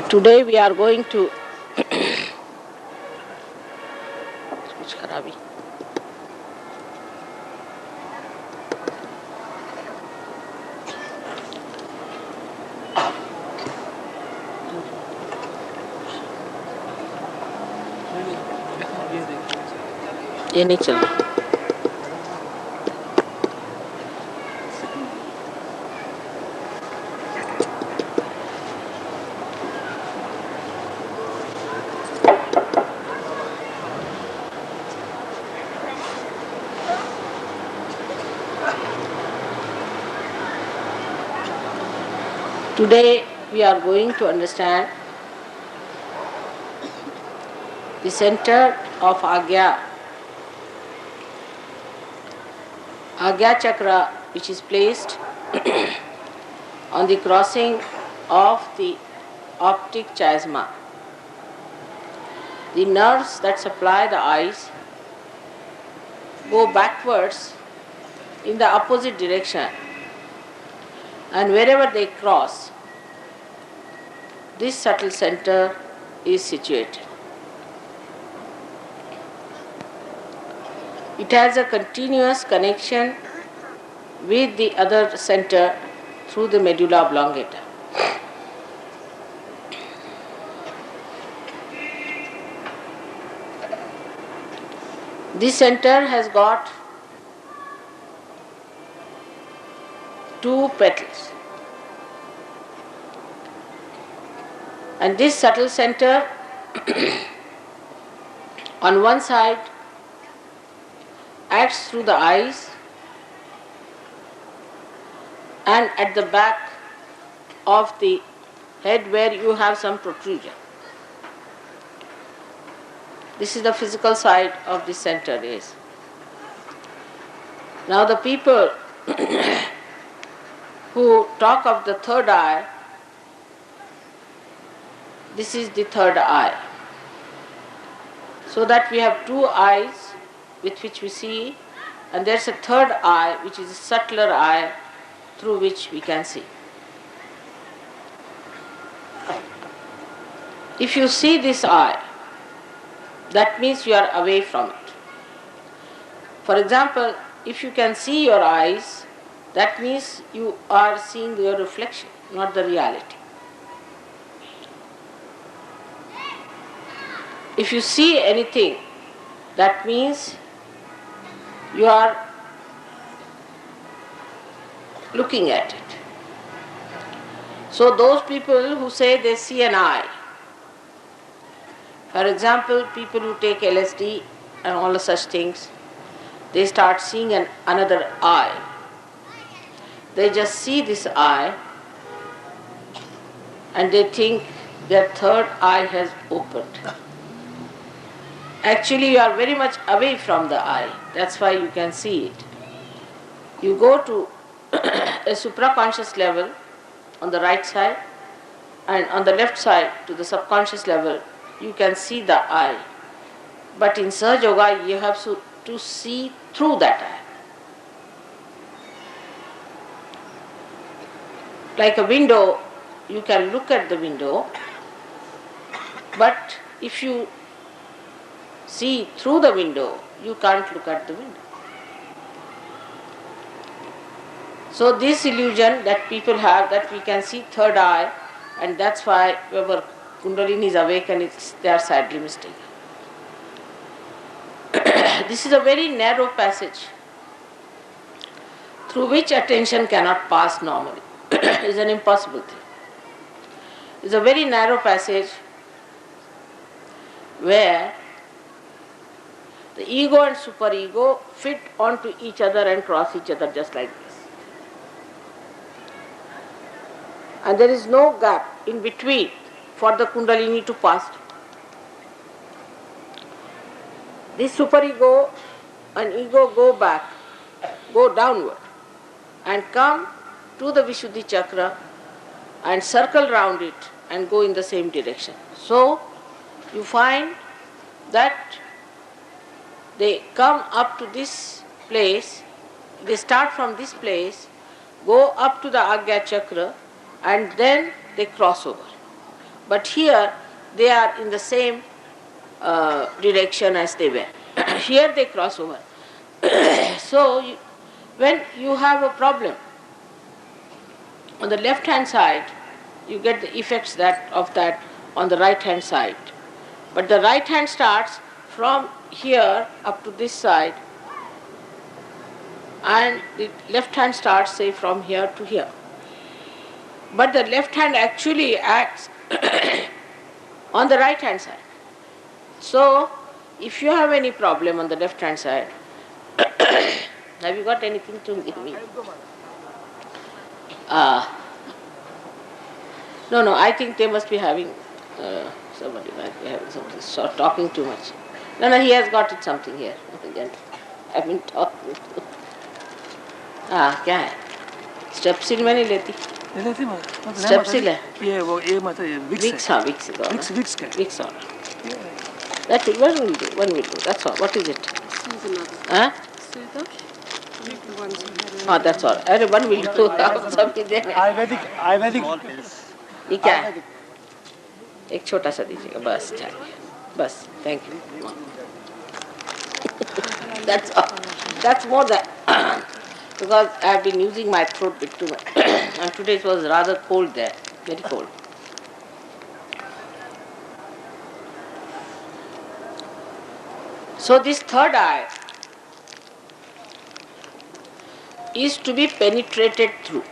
Today we are going to कुछ खराबी ये नहीं चल रहा. Today we are going to understand the center of Agnya Chakra, which is placed on the crossing of the optic chiasma. The nerves that supply the eyes go backwards in the opposite direction, and wherever they cross, this subtle center is situated. It has a continuous connection with the other center through the medulla oblongata. This center has got two petals, and this subtle center on one side acts through the eyes, and at the back of the head where you have some protrusion. This is the physical side of this center is. Now the people who talk of the third eye, this is the third eye. So that we have two eyes with which we see, and there's a third eye which is a subtler eye through which we can see. If you see this eye, that means you are away from it. For example, if you can see your eyes, that means you are seeing your reflection, not the reality. If you see anything, that means you are looking at it. So those people who say they see an eye, for example, people who take LSD and all such things, they start seeing another eye. They just see this eye and they think their third eye has opened. Actually, you are very much away from the eye. That's why you can see it. You go to a supraconscious level on the right side, and on the left side to the subconscious level, you can see the eye. But in SahajaYoga, you have to see through that eye. Like a window, you can look at the window, but if you see through the window, you can't look at the window. So this illusion that people have that we can see third eye, and that's why whoever Kundalini is awakened, they are sadly mistaken. This is a very narrow passage through which attention cannot pass normally. It's an impossible thing. It's a very narrow passage where the ego and superego fit onto each other and cross each other just like this. And there is no gap in between for the Kundalini to pass. This superego and ego go downward and come to the Vishuddhi Chakra and circle round it and go in the same direction. So you find that they come up to this place, they start from this place, go up to the Agnya Chakra, and then they cross over. But here they are in the same direction as they were. Here they cross over. So when you have a problem on the left hand side, you get the effects of that on the right hand side. But the right hand starts from here up to this side, and the left hand starts, say, from here to here. But the left hand actually acts on the right hand side. So if you have any problem on the left hand side, have you got anything to give me? No, I think they must be having, somebody might be having something, so talking too much. No, he has got it something here. I've been talking to. क्या है? स्टेप्सिल में नहीं लेती? स्टेप्सिल है? ये वो ये मतलब विक्स हाँ विक्स विक्स का विक्स और that's it. One will do. That's all. What is it? Huh? Oh, that's all. अरे one will do. आप सब ही देने. आयुर्वेदिक ये क्या है? एक छोटा सा दीजिएगा बस चाहिए बस. Thank you. That's all. That's more than because I have been using my throat bit too much and today it was rather cold there, very cold. So this third eye is to be penetrated through,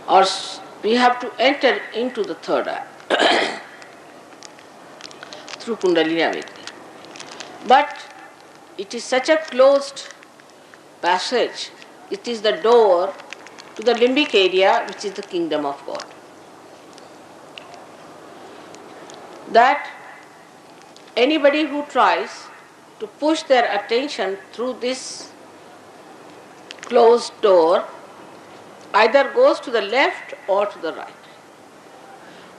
or we have to enter into the third eye through Kundalini awakening. But it is such a closed passage, it is the door to the limbic area, which is the kingdom of God. That anybody who tries to push their attention through this closed door either goes to the left or to the right.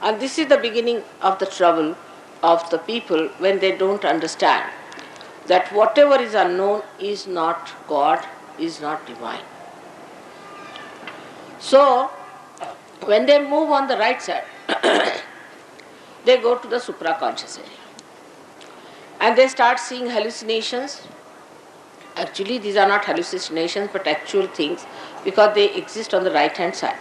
And this is the beginning of the trouble of the people when they don't understand that whatever is unknown is not God, is not divine. So, when they move on the right side, they go to the supraconscious area. And they start seeing hallucinations. Actually, these are not hallucinations but actual things because they exist on the right hand side.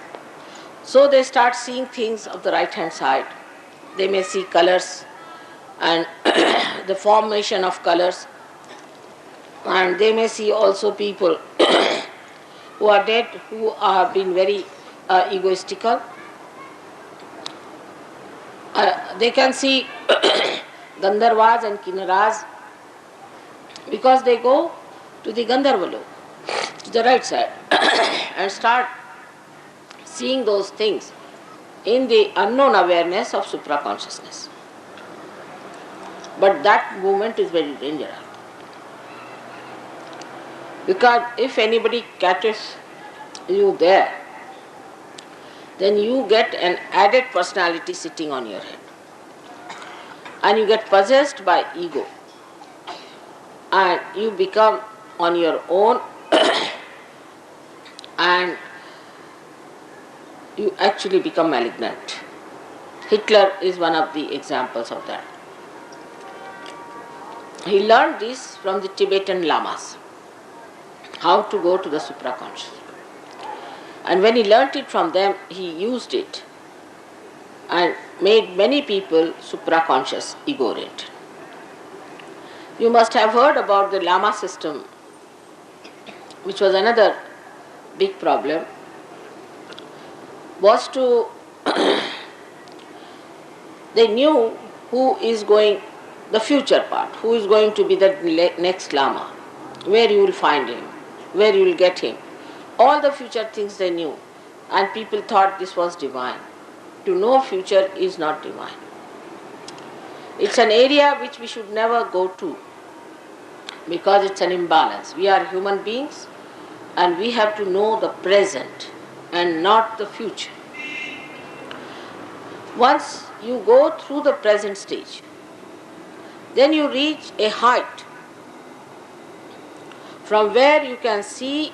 So they start seeing things of the right hand side. They may see colors and the formation of colors. And they may see also people who are dead, who have been very egoistical. They can see Gandharvas and Kinnaras because they go to the Gandharva lok, to the right side, and start seeing those things in the unknown awareness of supraconsciousness. But that movement is very dangerous. Because if anybody catches you there, then you get an added personality sitting on your head. And you get possessed by ego. And you become on your own and you actually become malignant. Hitler is one of the examples of that. He learned this from the Tibetan lamas, how to go to the supraconscious. And when he learnt it from them, he used it and made many people supraconscious, ego-oriented. You must have heard about the lama system, which was another big problem, was to they knew who is going, the future part, who is going to be the next lama, where you will find him, where you will get him. All the future things they knew, and people thought this was divine. To know future is not divine. It's an area which we should never go to because it's an imbalance. We are human beings and we have to know the present and not the future. Once you go through the present stage, then you reach a height from where you can see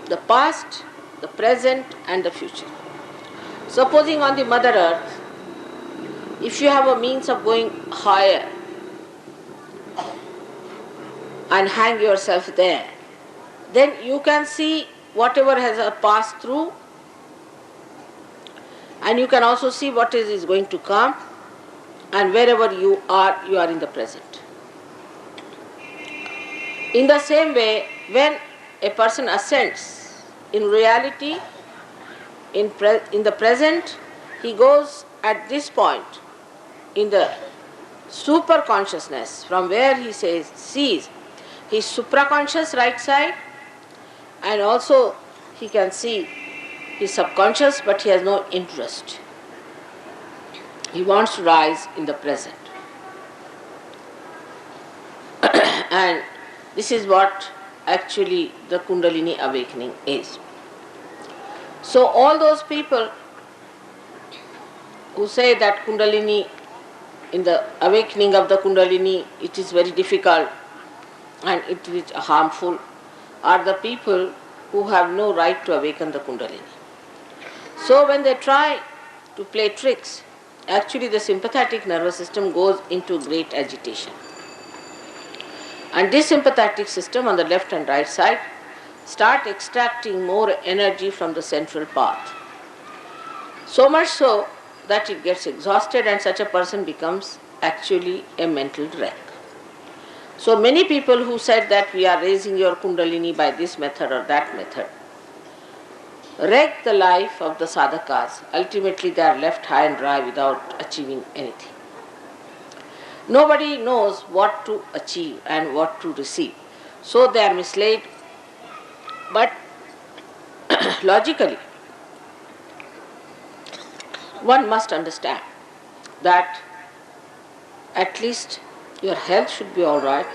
the past, the present and the future. Supposing on the Mother Earth, if you have a means of going higher and hang yourself there, then you can see whatever has passed through, and you can also see what is going to come, and wherever you are in the present. In the same way, when a person ascends, in reality, in the present, he goes at this point in the super consciousness, from where he sees his supraconscious right side, and also he can see his subconscious, but he has no interest. He wants to rise in the present. And this is what actually the Kundalini awakening is. So all those people who say that Kundalini, in the awakening of the Kundalini, it is very difficult and it is harmful, are the people who have no right to awaken the Kundalini. So when they try to play tricks, actually the sympathetic nervous system goes into great agitation. And this sympathetic system on the left and right side start extracting more energy from the central path. So much so that it gets exhausted and such a person becomes actually a mental wreck. So many people who said that we are raising your Kundalini by this method or that method wreck the life of the sadhakas. Ultimately they are left high and dry without achieving anything. Nobody knows what to achieve and what to receive. So they are misled. But logically, one must understand that at least your health should be all right.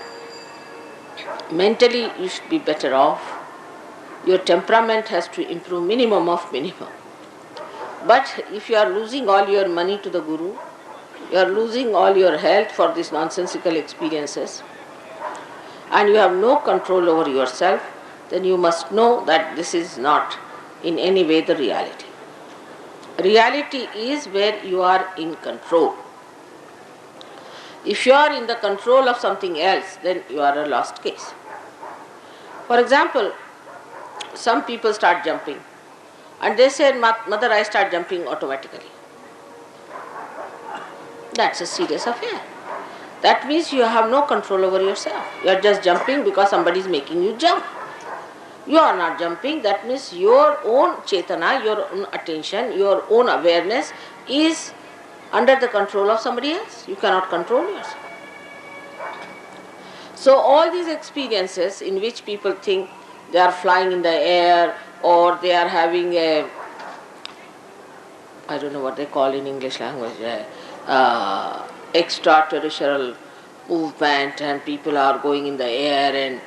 Mentally you should be better off. Your temperament has to improve minimum of minimum. But if you are losing all your money to the Guru, you are losing all your health for these nonsensical experiences, and you have no control over yourself, then you must know that this is not in any way the reality. Reality is where you are in control. If you are in the control of something else, then you are a lost case. For example, some people start jumping and they say, Mother, I start jumping automatically. That's a serious affair. That means you have no control over yourself. You are just jumping because somebody is making you jump. You are not jumping. That means your own chetana, your own attention, your own awareness is under the control of somebody else. You cannot control yourself. So all these experiences in which people think they are flying in the air or they are having a, I don't know what they call in English language, extraterrestrial movement, and people are going in the air and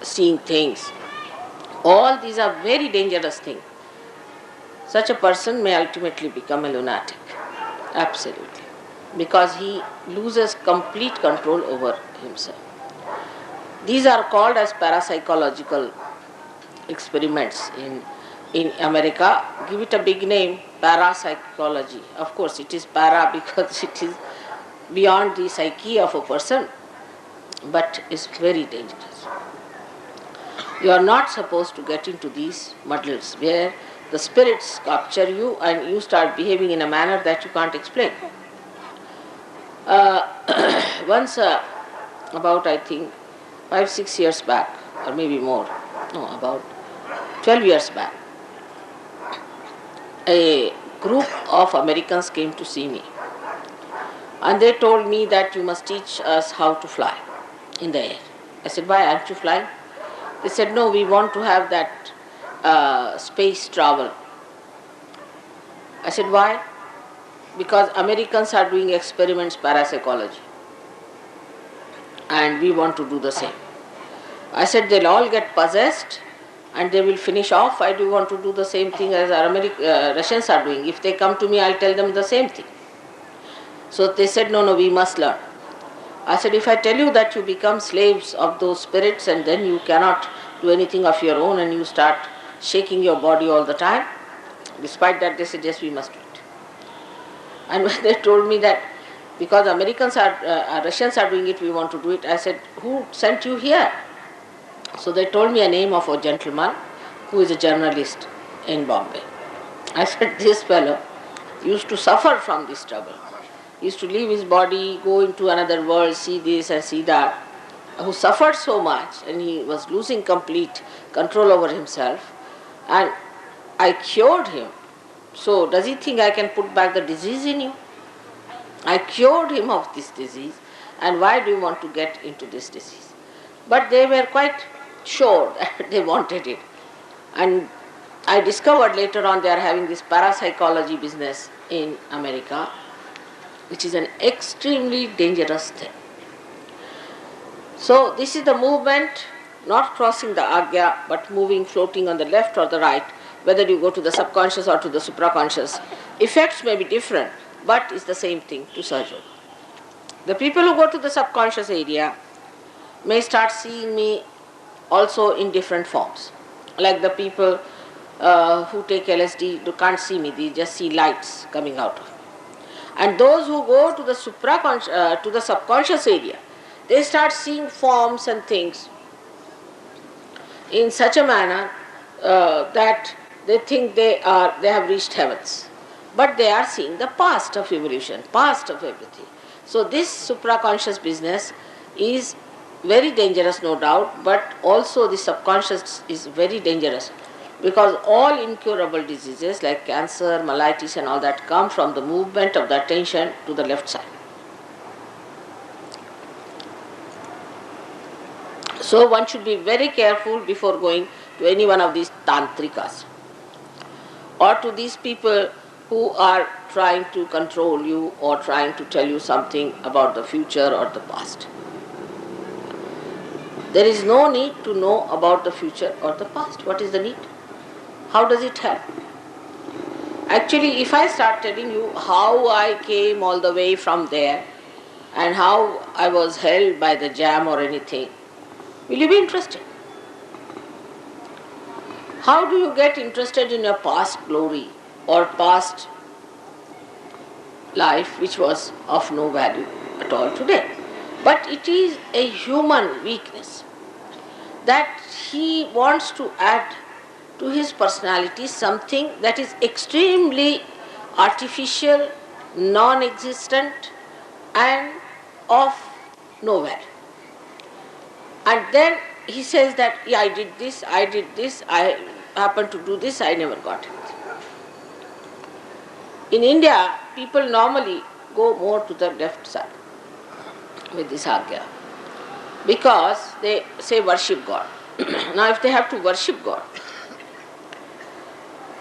seeing things. All these are very dangerous things. Such a person may ultimately become a lunatic. Absolutely. Because he loses complete control over himself. These are called as parapsychological experiments in America. Give it a big name, parapsychology. Of course it is para because it is beyond the psyche of a person, but is very dangerous. You are not supposed to get into these muddles where the spirits capture you and you start behaving in a manner that you can't explain. Once, about I think 5-6 years back, or maybe more, no, about 12 years back, a group of Americans came to see me and they told me that you must teach us how to fly in the air. I said, why aren't you flying? They said, no, we want to have that space travel. I said, why? Because Americans are doing experiments parapsychology and we want to do the same. I said, they'll all get possessed and they will finish off. I do want to do the same thing as our Russians are doing. If they come to me, I'll tell them the same thing. So they said, no, we must learn. I said, if I tell you that you become slaves of those spirits and then you cannot do anything of your own and you start shaking your body all the time, Despite that, they said, yes, we must do it. And when they told me that because Russians are doing it, we want to do it, I said, who sent you here? So they told me a name of a gentleman who is a journalist in Bombay. I said, this fellow used to suffer from this trouble. He used to leave his body, go into another world, see this and see that, who suffered so much, and he was losing complete control over himself, and I cured him. So does he think I can put back the disease in you? I cured him of this disease, and why do you want to get into this disease? But they were quite sure that they wanted it. And I discovered later on they are having this parapsychology business in America, which is an extremely dangerous thing. So this is the movement, not crossing the Agnya, but moving, floating on the left or the right, whether you go to the subconscious or to the supraconscious. Effects may be different, but it's the same thing to SahajaYoga. The people who go to the subconscious area may start seeing me also in different forms. Like the people who take LSD, they can't see me, they just see lights coming out of me. And those who go to the to the subconscious area, they start seeing forms and things in such a manner that they think they have reached heavens. But they are seeing the past of evolution, past of everything. So this supraconscious business is very dangerous, no doubt, but also the subconscious is very dangerous, because all incurable diseases like cancer, mellitus and all that come from the movement of the attention to the left side. So one should be very careful before going to any one of these tantrikas or to these people who are trying to control you or trying to tell you something about the future or the past. There is no need to know about the future or the past. What is the need? How does it help? Actually, if I start telling you how I came all the way from there and how I was held by the jam or anything, will you be interested? How do you get interested in your past glory or past life which was of no value at all today? But it is a human weakness that he wants to add to his personality something that is extremely artificial, non-existent and of no value. And then he says that, yeah, I did this, I happened to do this, I never got it. In India, people normally go more to the left side with this Agnya because they say worship God. Now if they have to worship God,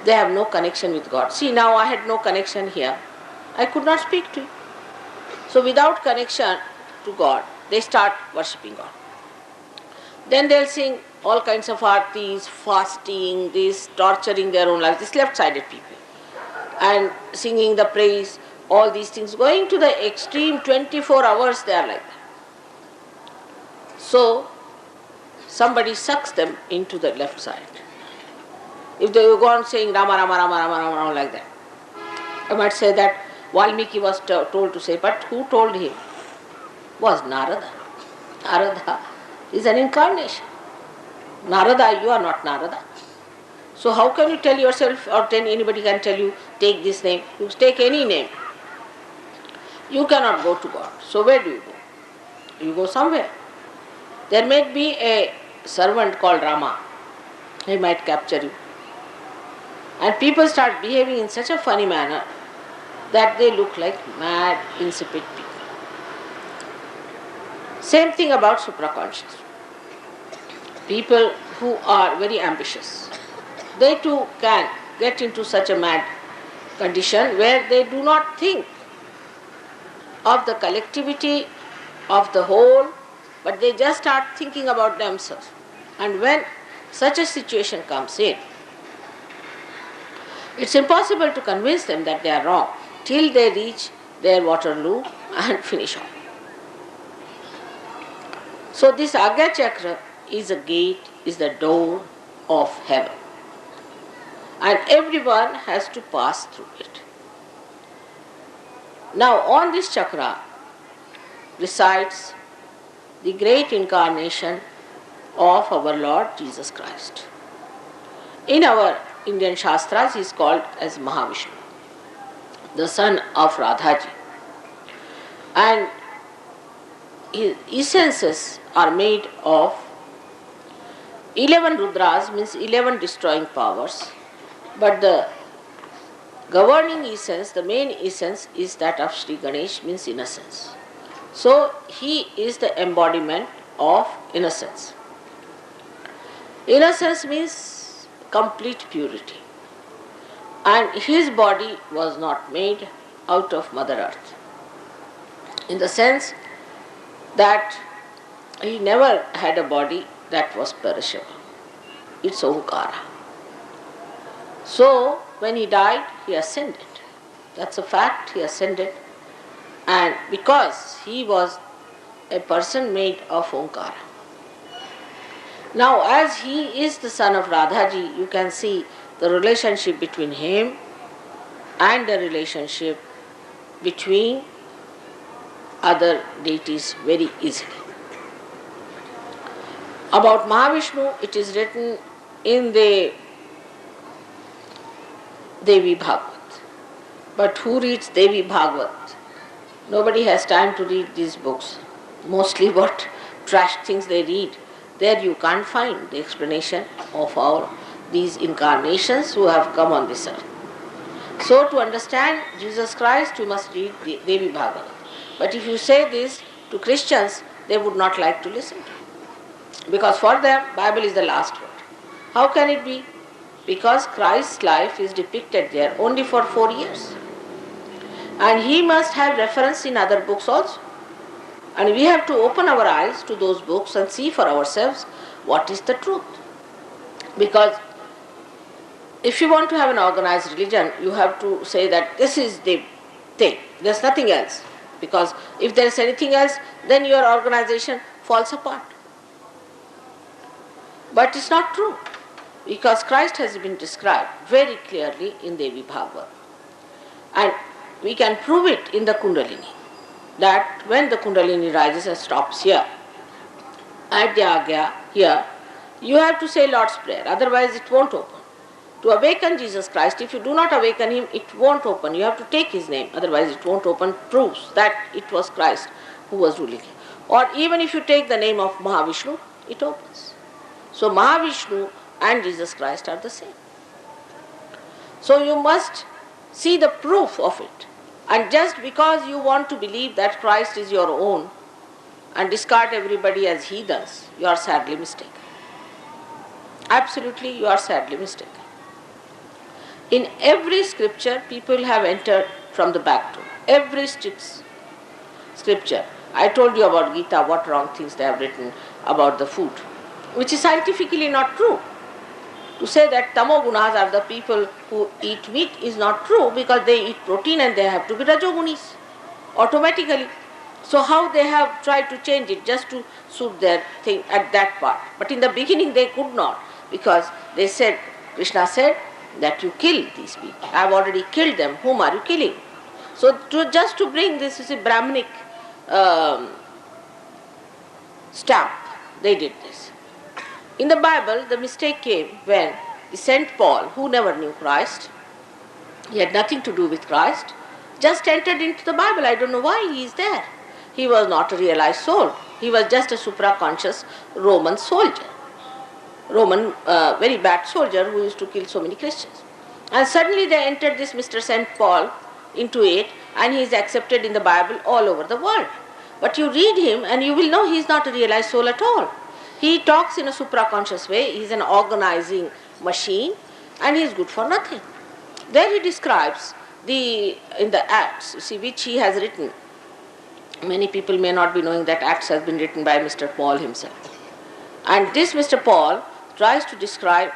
they have no connection with God. See, now I had no connection here. I could not speak to you. So without connection to God, they start worshipping God. Then they'll sing all kinds of artis, fasting, this, torturing their own lives, these left-sided people. And singing the praise, all these things, going to the extreme 24 hours they are like that. So, somebody sucks them into the left side. If they go on saying Rama, Rama, Rama, Rama, Rama, Rama like that, I might say that Valmiki was told to say, but who told him? Was Narada. Narada is an incarnation. Narada, you are not Narada. So how can you tell yourself, or anybody can tell you, take this name? You take any name. You cannot go to God. So where do you go? You go somewhere. There may be a servant called Rama. He might capture you. And people start behaving in such a funny manner that they look like mad, insipid people. Same thing about supraconscious. People who are very ambitious, they too can get into such a mad condition where they do not think of the collectivity of the whole, but they just start thinking about themselves. And when such a situation comes in, it's impossible to convince them that they are wrong till they reach their Waterloo and finish off. So this Agnya Chakra is a gate, is the door of heaven. and everyone has to pass through it. Now on this chakra resides the great incarnation of our Lord Jesus Christ. In our Indian Shastras, he is called as Mahavishnu, the son of Radhaji. And his essences are made of 11 Rudras, means 11 destroying powers, but the governing essence, the main essence is that of Sri Ganesh, means innocence. So he is the embodiment of innocence. Innocence means complete purity. And his body was not made out of Mother Earth, in the sense that he never had a body that was perishable. It's Omkara. So when he died, he ascended. That's a fact, he ascended. And because he was a person made of Omkara. Now as he is the son of Radhaji, you can see the relationship between him and the relationship between other deities very easily. About Mahavishnu, it is written in the Devi Bhagavad. But who reads Devi Bhagavad? Nobody has time to read these books. Mostly what trash things they read. There you can't find the explanation of all these incarnations who have come on this earth. So to understand Jesus Christ, you must read the Devi Bhagavad. But if you say this to Christians, they would not like to listen to you. Because for them, Bible is the last word. How can it be? Because Christ's life is depicted there only for 4 years. And he must have reference in other books also. And we have to open our eyes to those books and see for ourselves what is the truth. Because if you want to have an organized religion, you have to say that this is the thing. There's nothing else. Because if there is anything else, then your organization falls apart. But it's not true. Because Christ has been described very clearly in Devi Bhagavad. And we can prove it in the Kundalini. That when the Kundalini rises and stops here, at the Agnya, here, you have to say Lord's Prayer, otherwise it won't open. To awaken Jesus Christ, if you do not awaken him, it won't open. You have to take his name, otherwise it won't open, proves that it was Christ who was ruling. Or even if you take the name of Mahavishnu, it opens. So Mahavishnu and Jesus Christ are the same. So you must see the proof of it. And just because you want to believe that Christ is your own and discard everybody as heathens, you are sadly mistaken. Absolutely, you are sadly mistaken. In every scripture, people have entered from the back door. Every scripture. I told you about Gita, what wrong things they have written about the food, which is scientifically not true. To say that tamogunas are the people who eat meat is not true, because they eat protein and they have to be rajogunis automatically. So how they have tried to change it just to suit their thing at that part. But in the beginning they could not, because they said, Krishna said that you kill these people. I have already killed them. Whom are you killing? So just to bring this is a Brahminic stamp, they did this. In the Bible, the mistake came when the Saint Paul, who never knew Christ, he had nothing to do with Christ, just entered into the Bible. I don't know why he is there. He was not a realized soul. He was just a supraconscious Roman soldier. Roman, very bad soldier who used to kill so many Christians. And suddenly they entered this Mr. Saint Paul into it, and he is accepted in the Bible all over the world. But you read him and you will know he is not a realized soul at all. He talks in a supraconscious way, he is an organizing machine, and he is good for nothing. There he describes in the Acts, which he has written. Many people may not be knowing that Acts has been written by Mr. Paul himself. And this Mr. Paul tries to describe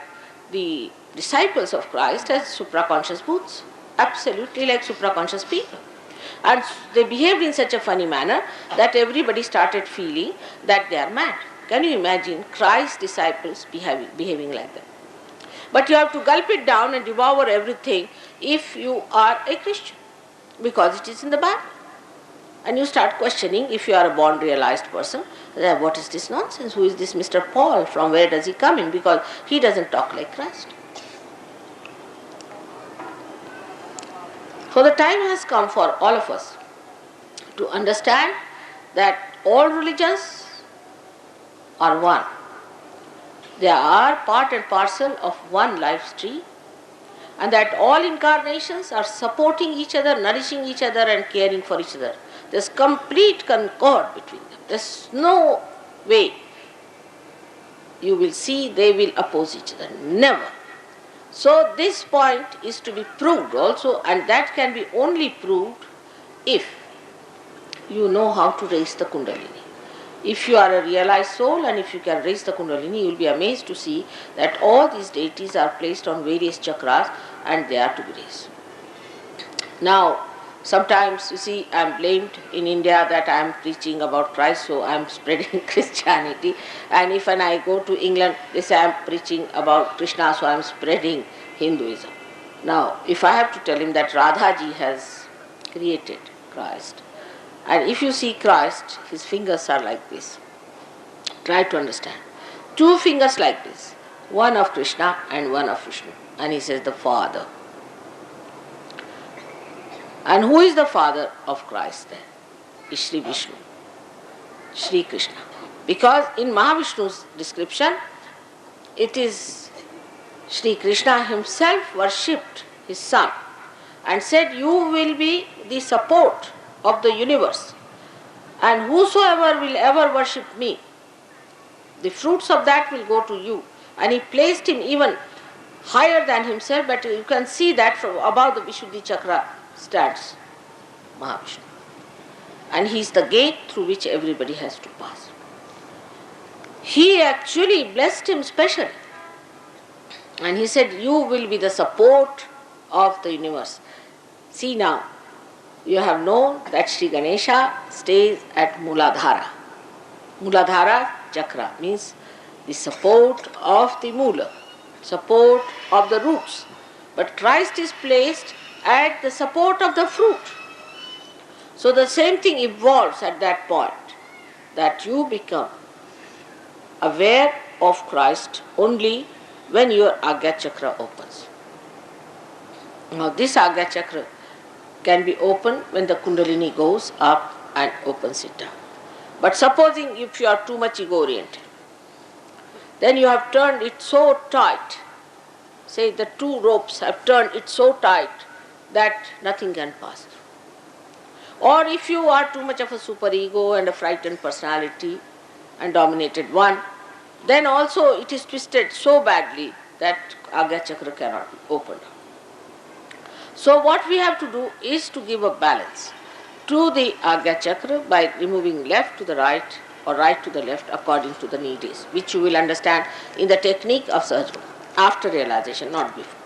the disciples of Christ as supraconscious booths, absolutely like supraconscious people. And they behaved in such a funny manner that everybody started feeling that they are mad. Can you imagine Christ's disciples behaving like that? But you have to gulp it down and devour everything if you are a Christian, because it is in the Bible. And you start questioning if you are a born realized person, what is this nonsense? Who is this Mr. Paul? From where does he come in? Because he doesn't talk like Christ. So the time has come for all of us to understand that all religions are one. They are part and parcel of one life tree, and that all incarnations are supporting each other, nourishing each other and caring for each other. There's complete concord between them. There's no way you will see they will oppose each other. Never. So this point is to be proved also, and that can be only proved if you know how to raise the Kundalini. If you are a realized soul and if you can raise the Kundalini, you will be amazed to see that all these deities are placed on various chakras and they are to be raised. Now, sometimes you see I am blamed in India that I am preaching about Christ, so I am spreading Christianity. And if when I go to England, they say I am preaching about Krishna, so I am spreading Hinduism. Now, if I have to tell him that Radhaji has created Christ, and if you see Christ, his fingers are like this. Try to understand. Two fingers like this, one of Krishna and one of Vishnu. And he says the Father. And who is the father of Christ then? Is Sri Vishnu, Sri Krishna. Because in Mahavishnu's description, it is Sri Krishna himself worshipped his son and said, you will be the support of the universe, and whosoever will ever worship me, the fruits of that will go to you. And he placed him even higher than himself, but you can see that from above the Vishuddhi Chakra stands Mahavishnu. And he is the gate through which everybody has to pass. He actually blessed him specially. And he said, you will be the support of the universe. See now, you have known that Sri Ganesha stays at Muladhara. Muladhara Chakra means the support of the Mula, support of the roots. But Christ is placed at the support of the fruit. So the same thing evolves at that point, that you become aware of Christ only when your Agnya Chakra opens. Now this Agnya Chakra can be opened when the Kundalini goes up and opens it down. But supposing if you are too much ego-oriented, then you have turned it so tight, say the two ropes have turned it so tight that nothing can pass through. Or if you are too much of a superego and a frightened personality and dominated one, then also it is twisted so badly that Agnya Chakra cannot be opened. So what we have to do is to give a balance to the Agnya Chakra by removing left to the right or right to the left according to the need is, which you will understand in the technique of SahajaYoga, after realization, not before.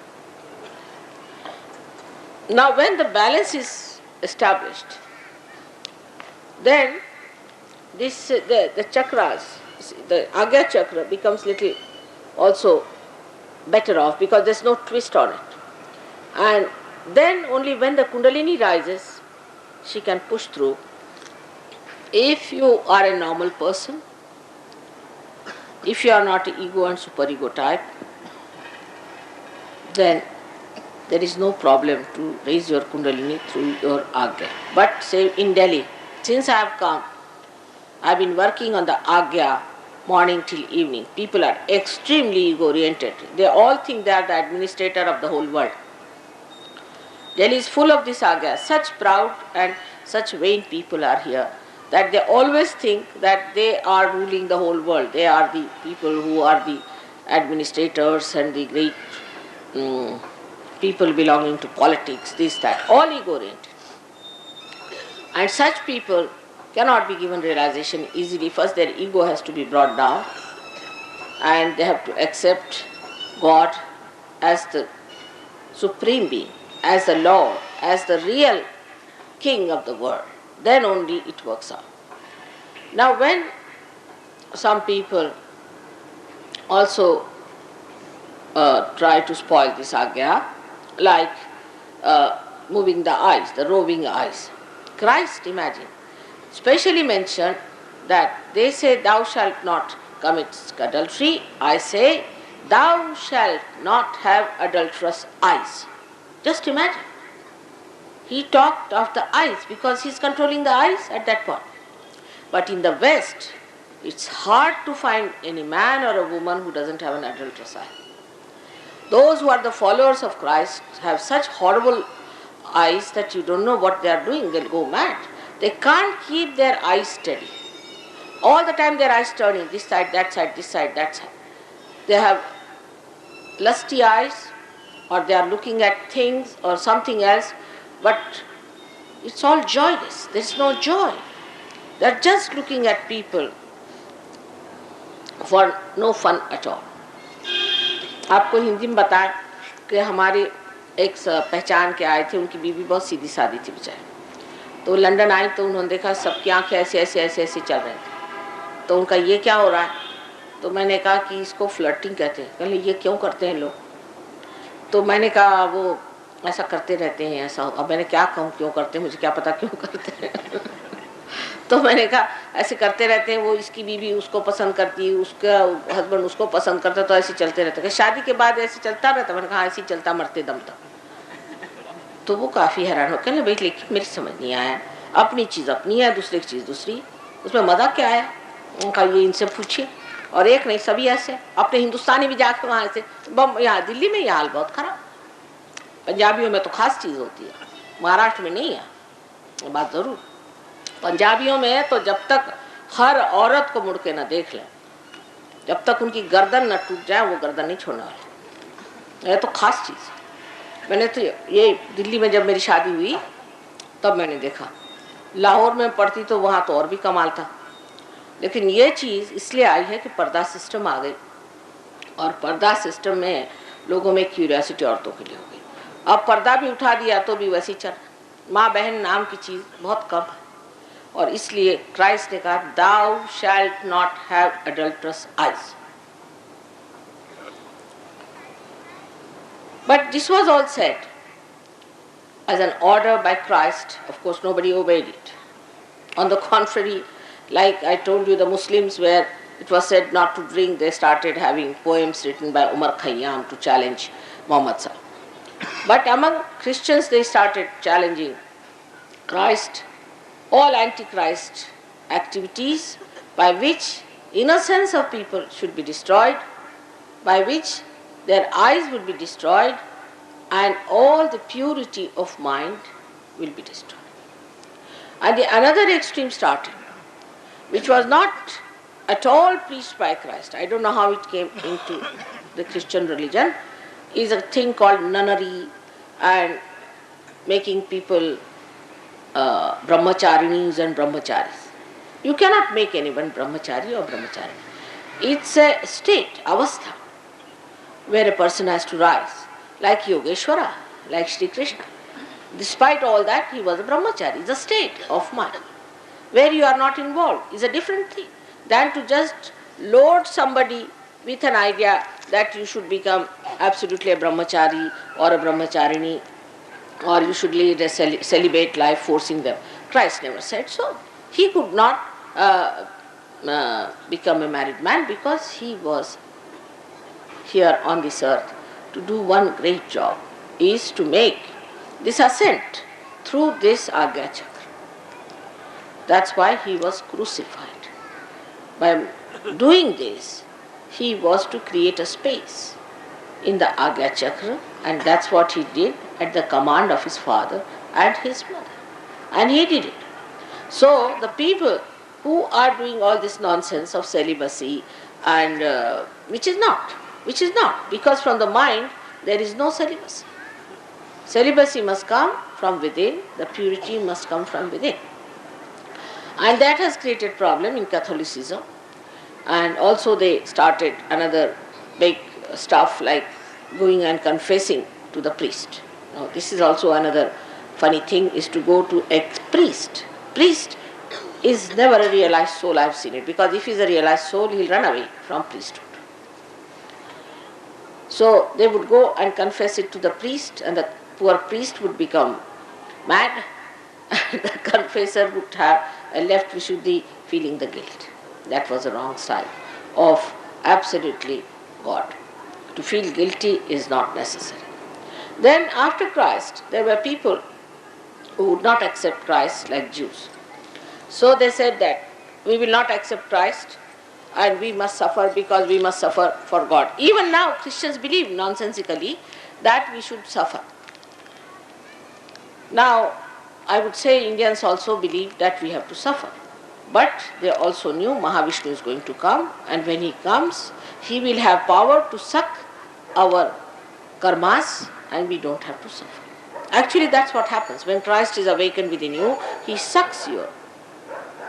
Now when the balance is established, then this the chakras, the Agnya Chakra becomes little also better off because there is no twist on it. And then only when the Kundalini rises, she can push through. If you are a normal person, if you are not ego and superego type, then there is no problem to raise your Kundalini through your Agnya. But say in Delhi, since I have come, I have been working on the Agnya morning till evening. People are extremely ego-oriented. They all think they are the administrator of the whole world. Delhi is full of this Agnya. Such proud and such vain people are here that they always think that they are ruling the whole world. They are the people who are the administrators and the great people belonging to politics, this, that, all ego-oriented. And such people cannot be given realization easily. First their ego has to be brought down and they have to accept God as the supreme being, as the Lord, as the real king of the world. Then only it works out. Now when some people also try to spoil this Agya, like moving the eyes, the roving eyes. Christ, imagine, specially mentioned that they say, thou shalt not commit adultery. I say, thou shalt not have adulterous eyes. Just imagine. He talked of the eyes because he's controlling the eyes at that point. But in the West, it's hard to find any man or a woman who doesn't have an adulterous eye. Those who are the followers of Christ have such horrible eyes that you don't know what they are doing. They'll go mad. They can't keep their eyes steady. All the time their eyes turning, this side, that side, this side, that side. They have lusty eyes, or they are looking at things or something else, but it's all joyless. There's no joy. They're just looking at people for no fun at all. आपको हिंदी में बताएं कि हमारे एक पहचान के आए थे, उनकी बीवी बहुत सीधी सादी थी बेचारी। तो लंदन आई तो उन्होंने देखा सबकी आंखें ऐसे ऐसे ऐसे ऐसे चल रहे थे। तो उनका ये क्या हो रहा है? तो मैंने कहा कि इसको फ्लर्टिंग कहते हैं। कहले ये क्यों करते हैं लोग? तो मैंने कहा वो ऐसा करते रहते हैं ऐसा। अब मैंने क्या कहूँ क्यों करते हैं, मुझे क्या पता क्यों करते हैं। तो मैंने कहा ऐसे करते रहते हैं, वो इसकी बीवी उसको पसंद करती है, उसका हस्बैंड उसको पसंद करता, तो ऐसे चलते रहते हैं। शादी के बाद ऐसे चलता रहता। मैंने कहा ऐसे चलता मरते दम तक। तो वो काफ़ी हैरान हो, कहने भाई लेकिन मेरी समझ नहीं आया, अपनी चीज़ अपनी है, दूसरे की चीज़ दूसरी, उसमें मज़ा क्या है? उनका ये इनसे पूछिए। और एक नहीं, सभी ऐसे। अपने हिंदुस्तानी भी जाकर वहाँ ऐसे, यहाँ दिल्ली में यह हाल बहुत खराब। पंजाबियों में तो खास चीज़ होती है, महाराष्ट्र में नहीं है बात ज़रूर। पंजाबियों में तो जब तक हर औरत को मुड़ के न देख लें, जब तक उनकी गर्दन न टूट जाए, वो गर्दन नहीं छोड़ने वाले। यह तो खास चीज़। मैंने तो ये दिल्ली में जब मेरी शादी हुई तब मैंने देखा। लाहौर में पढ़ती तो वहाँ तो और भी कमाल था। लेकिन ये चीज़ इसलिए आई है कि पर्दा सिस्टम आ गई, और पर्दा सिस्टम में लोगों में क्यूरियोसिटी औरतों के लिए हो गई। अब पर्दा भी उठा दिया तो भी वैसे ही चल, माँ बहन नाम की चीज़ बहुत कम है। और इसलिए क्राइस्ट ने कहा thou shalt not have adulterous eyes. But this was all said as an order by Christ. Of course, nobody obeyed it. On the contrary, like I told you, the Muslims, where it was said not to drink, they started having poems written by Umar Khayyam to challenge Muhammad Sahib. But among Christians, they started challenging Christ, all antichrist activities by which innocence of people should be destroyed, by which their eyes will be destroyed, and all the purity of mind will be destroyed. And the another extreme started, which was not at all preached by Christ. I don't know how it came into the Christian religion, is a thing called nunnery and making people brahmacharinis and brahmacharis. You cannot make anyone brahmachari or brahmacharini. It's a state, avastha, where a person has to rise, like Yogeshwara, like Sri Krishna. Despite all that, he was a brahmachari. It's a state of mind, where you are not involved. Is a different thing than to just load somebody with an idea that you should become absolutely a brahmachari or a brahmacharini, or you should lead a celibate life, forcing them. Christ never said so. He could not become a married man because he was here on this earth to do one great job, is to make this ascent through this Agnya Chakra. That's why he was crucified. By doing this, he was to create a space in the Agnya Chakra, and that's what he did at the command of his father and his mother. And he did it. So the people who are doing all this nonsense of celibacy, and which is not, because from the mind there is no celibacy. Celibacy must come from within, the purity must come from within. And that has created problem in Catholicism. And also they started another big stuff like going and confessing to the priest. Now this is also another funny thing, is to go to a priest. Priest is never a realized soul, I have seen it, because if he is a realized soul, he will run away from priesthood. So they would go and confess it to the priest, and the poor priest would become mad, and the confessor would have left Vishuddhi feeling the guilt. That was the wrong side of absolutely God. To feel guilty is not necessary. Then after Christ, there were people who would not accept Christ, like Jews. So they said that we will not accept Christ and we must suffer because we must suffer for God. Even now Christians believe nonsensically that we should suffer. Now I would say Indians also believe that we have to suffer. But they also knew Mahavishnu is going to come, and when he comes, he will have power to suck our karmas and we don't have to suffer. Actually that's what happens. When Christ is awakened within you, he sucks your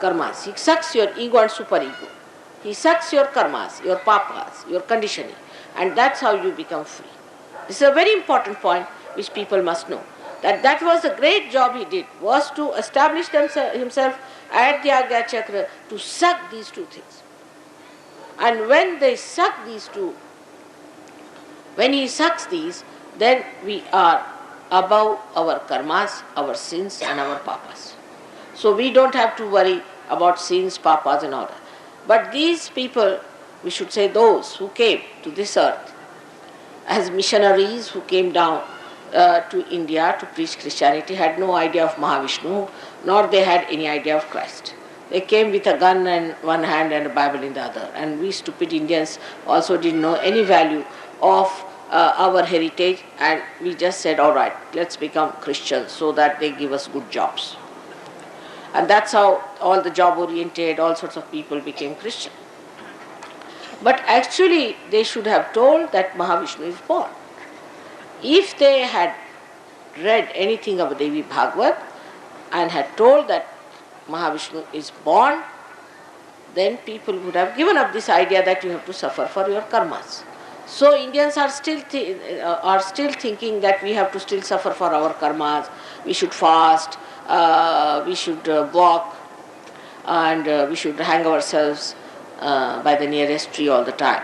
karmas, he sucks your ego and superego. He sucks your karmas, your papas, your conditioning, and that's how you become free. This is a very important point which people must know. That was the great job he did, was to establish himself at the Agnya Chakra to suck these two things. And when they suck these two, when he sucks these, then we are above our karmas, our sins and our papas. So we don't have to worry about sins, papas and all that. But these people, we should say those who came to this earth as missionaries who came down to India to preach Christianity, had no idea of Mahavishnu, nor they had any idea of Christ. They came with a gun in one hand and a Bible in the other. And we stupid Indians also didn't know any value of our heritage, and we just said, all right, let's become Christians so that they give us good jobs. And that's how all the job-oriented, all sorts of people became Christian. But actually, they should have told that Mahavishnu is born. If they had read anything of Devi Bhagavad and had told that Mahavishnu is born, then people would have given up this idea that you have to suffer for your karmas. So Indians are still thinking that we have to still suffer for our karmas. We should fast, we should walk, and we should hang ourselves by the nearest tree all the time.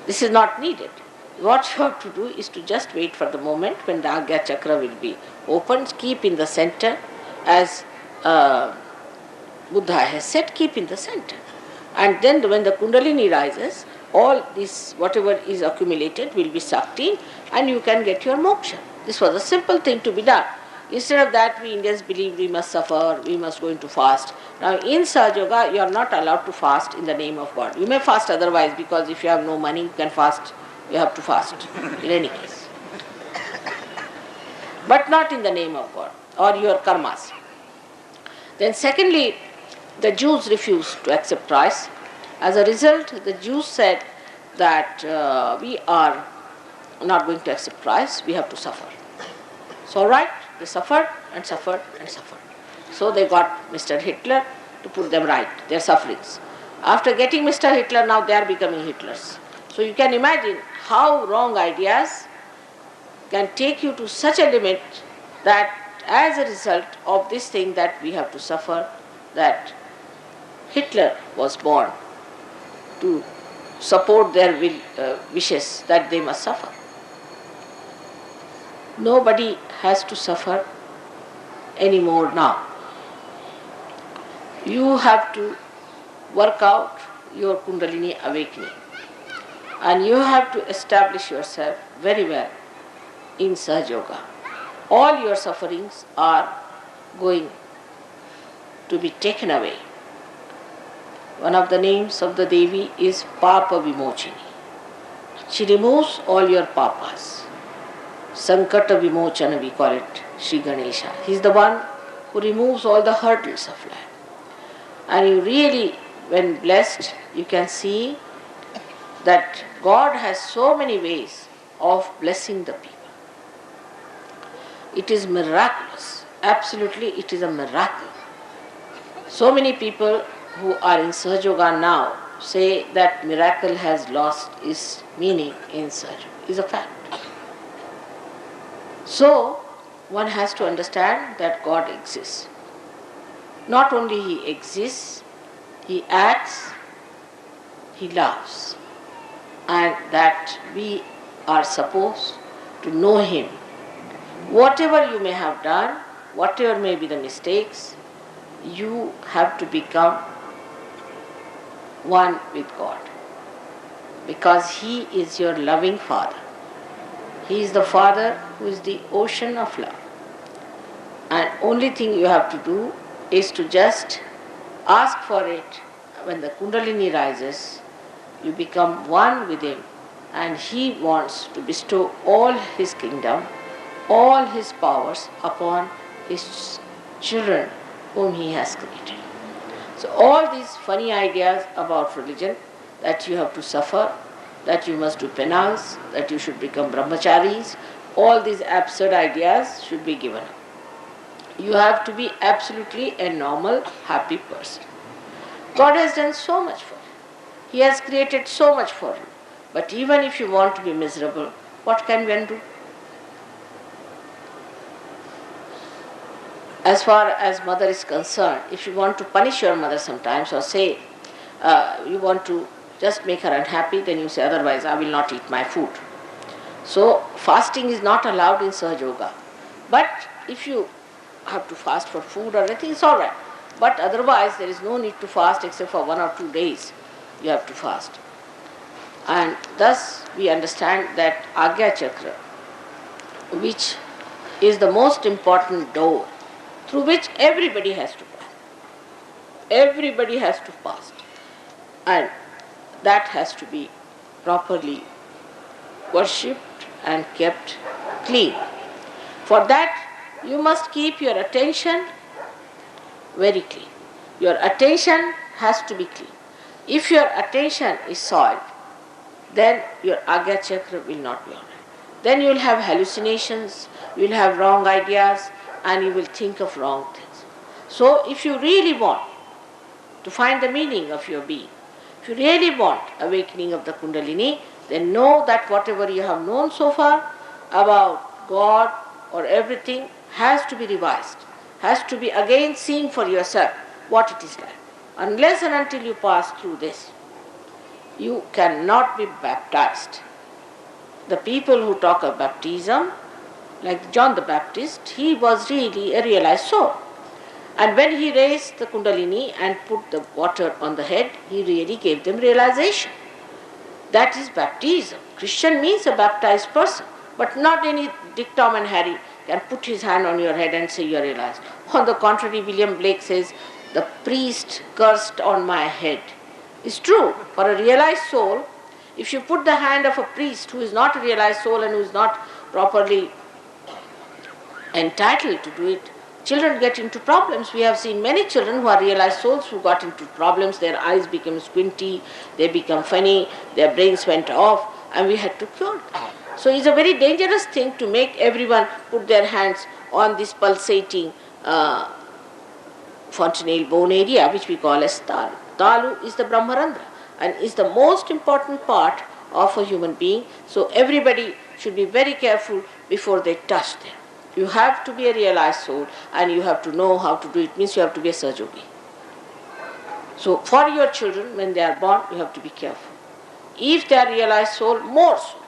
This is not needed. What you have to do is to just wait for the moment when the Agnya Chakra will be opened, keep in the center, as Buddha has said, keep in the center. And then when the Kundalini rises, all this, whatever is accumulated, will be sucked in and you can get your moksha. This was a simple thing to be done. Instead of that, we Indians believe we must suffer, we must go into fast. Now in SahajaYoga, you are not allowed to fast in the name of God. You may fast otherwise, because if you have no money, you can fast. You have to fast in any case. But not in the name of God or your karmas. Then secondly, the Jews refused to accept Christ. As a result, the Jews said that we are not going to accept Christ, we have to suffer. So all right, they suffered and suffered and suffered. So they got Mr. Hitler to put them right, their sufferings. After getting Mr. Hitler, now they are becoming Hitlers. So you can imagine how wrong ideas can take you to such a limit that as a result of this thing that we have to suffer, that Hitler was born to support their wishes that they must suffer. Nobody has to suffer anymore now. You have to work out your Kundalini awakening. And you have to establish yourself very well in SahajaYoga. All your sufferings are going to be taken away. One of the names of the Devi is Papa Vimochini. She removes all your papas. Sankata Vimochana, we call it, Sri Ganesha. He is the one who removes all the hurdles of life. And you really, when blessed, you can see that God has so many ways of blessing the people. It is miraculous. Absolutely, it is a miracle. So many people who are in SahajaYoga now say that miracle has lost its meaning in SahajaYoga. It's a fact. So, one has to understand that God exists. Not only He exists, He acts, He loves. And that we are supposed to know Him. Whatever you may have done, whatever may be the mistakes, you have to become one with God. Because He is your loving Father. He is the Father who is the ocean of love. And only thing you have to do is to just ask for it. When the Kundalini rises, you become one with Him, and He wants to bestow all His kingdom, all His powers upon His children whom He has created. So all these funny ideas about religion, that you have to suffer, that you must do penance, that you should become brahmacharis, all these absurd ideas should be given up. You have to be absolutely a normal, happy person. God has done so much for you. He has created so much for you. But even if you want to be miserable, what can one do? As far as mother is concerned, if you want to punish your mother sometimes, or say you want to just make her unhappy, then you say, otherwise I will not eat my food. So fasting is not allowed in SahajaYoga. But if you have to fast for food or anything, it's all right. But otherwise there is no need to fast except for 1 or 2 days you have to fast. And thus we understand that Agnya Chakra, which is the most important door through which everybody has to pass. Everybody has to fast. And that has to be properly worshipped and kept clean. For that, you must keep your attention very clean. Your attention has to be clean. If your attention is soiled, then your Agnya Chakra will not be alright. Then you will have hallucinations, you will have wrong ideas, and you will think of wrong things. So if you really want to find the meaning of your being, if you really want awakening of the Kundalini, then know that whatever you have known so far about God or everything has to be revised, has to be again seen for yourself what it is like. Unless and until you pass through this, you cannot be baptized. The people who talk of baptism, like John the Baptist, he was really a realized soul. And when he raised the Kundalini and put the water on the head, he really gave them realization. That is baptism. Christian means a baptized person, but not any Dick, Tom and Harry can put his hand on your head and say you are realized. On the contrary, William Blake says, the priest cursed on my head. It's true. For a realized soul, if you put the hand of a priest who is not a realized soul and who is not properly entitled to do it, children get into problems. We have seen many children who are realized souls who got into problems. Their eyes became squinty, they become funny, their brains went off, and we had to cure them. So it's a very dangerous thing to make everyone put their hands on this pulsating fontanelle bone area, which we call as talu. Talu is the Brahmarandra and is the most important part of a human being. So everybody should be very careful before they touch them. You have to be a realized soul and you have to know how to do it. Means you have to be a SahajaYogi. So for your children, when they are born, you have to be careful. If they are realized soul, more so.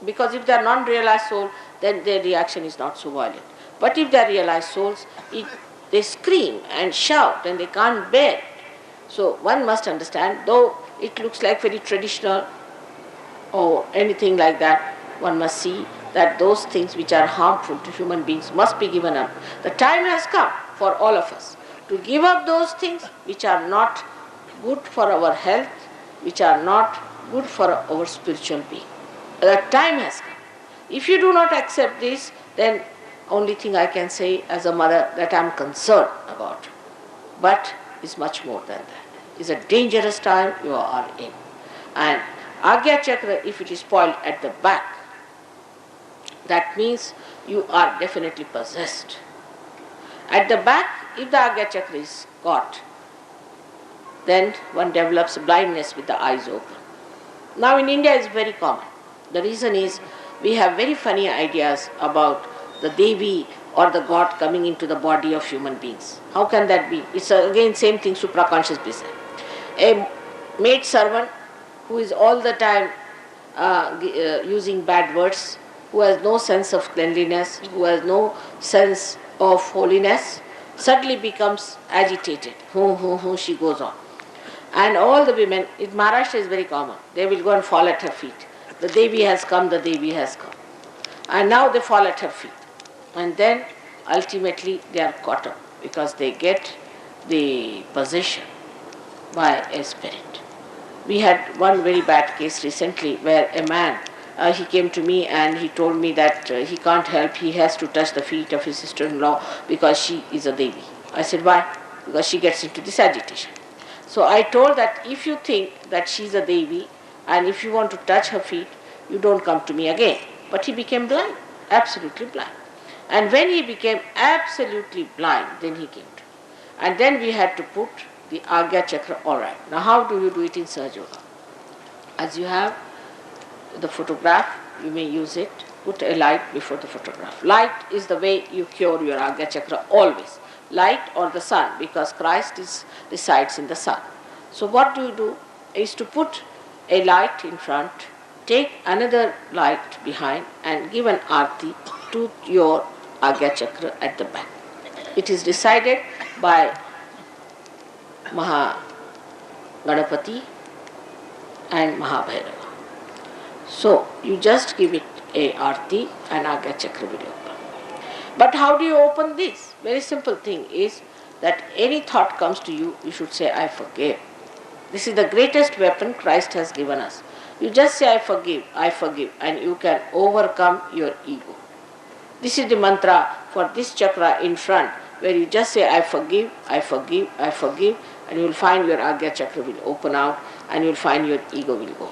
Because if they are non-realized soul, then their reaction is not so violent. But if they are realized souls, they scream and shout and they can't bear it. So one must understand, though it looks like very traditional or anything like that, one must see that those things which are harmful to human beings must be given up. The time has come for all of us to give up those things which are not good for our health, which are not good for our spiritual being. The time has come. If you do not accept this, then only thing I can say as a mother that I am concerned about. But it's much more than that. It's a dangerous time you are in. And Agnya Chakra, if it is spoiled at the back, that means you are definitely possessed. At the back, if the Agnya Chakra is caught, then one develops blindness with the eyes open. Now in India it's very common. The reason is we have very funny ideas about the Devi or the God coming into the body of human beings. How can that be? It's again same thing, supraconscious business. A maid servant who is all the time using bad words, who has no sense of cleanliness, who has no sense of holiness, suddenly becomes agitated. She goes on. And all the women, in Maharashtra is very common, they will go and fall at her feet. The Devi has come, the Devi has come. And now they fall at her feet. And then ultimately they are caught up because they get the possession by a spirit. We had one very bad case recently where a man, he came to me and he told me that he can't help, he has to touch the feet of his sister-in-law because she is a Devi. I said, why? Because she gets into this agitation. So I told that if you think that she is a Devi and if you want to touch her feet, you don't come to me again. But he became blind, absolutely blind. And when he became absolutely blind, then he came to me. And then we had to put the Agnya Chakra all right. Now how do you do it in SahajaYoga? As you have the photograph, you may use it, put a light before the photograph. Light is the way you cure your Agnya Chakra always. Light or the sun, because Christ resides in the sun. So what do is to put a light in front, take another light behind and give an arti to your Agnya Chakra at the back. It is decided by Ganapati and Mahabhairava. So you just give it a arti and Agnya Chakra will open. But how do you open this? Very simple thing is that any thought comes to you, you should say, I forgive. This is the greatest weapon Christ has given us. You just say, I forgive, and you can overcome your ego. This is the mantra for this chakra in front, where you just say, I forgive, and you will find your Agnya Chakra will open out, and you will find your ego will go.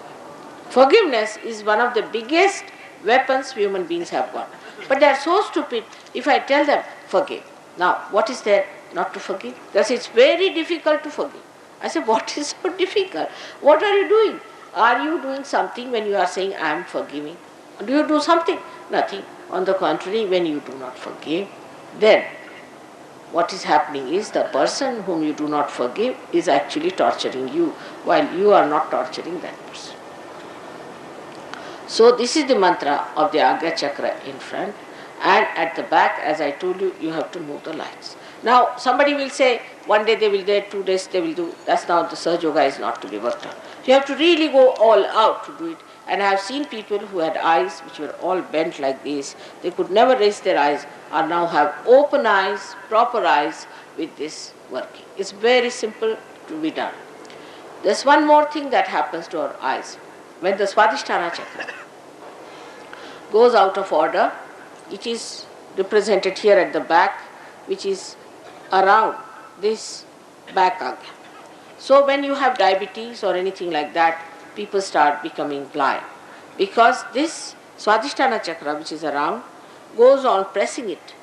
Forgiveness is one of the biggest weapons human beings have got. But they are so stupid if I tell them, forgive. Now, what is there not to forgive? Because it's very difficult to forgive. I say, what is so difficult? What are you doing? Are you doing something when you are saying, I am forgiving? Do you do something? Nothing. On the contrary, when you do not forgive, then what is happening is the person whom you do not forgive is actually torturing you, while you are not torturing that person. So this is the mantra of the Agnya Chakra in front, and at the back, as I told you, you have to move the lights. Now somebody will say, one day they will do, 2 days they will do. That's now the SahajaYoga is not to be worked on. You have to really go all out to do it. And I have seen people who had eyes which were all bent like this. They could never raise their eyes, or now have open eyes, proper eyes with this working. It's very simple to be done. There's one more thing that happens to our eyes. When the Swadhisthana Chakra goes out of order, it is represented here at the back, which is around this back Agnya. So when you have diabetes or anything like that, people start becoming blind. Because this Swadhisthana Chakra, which is around, goes on pressing it.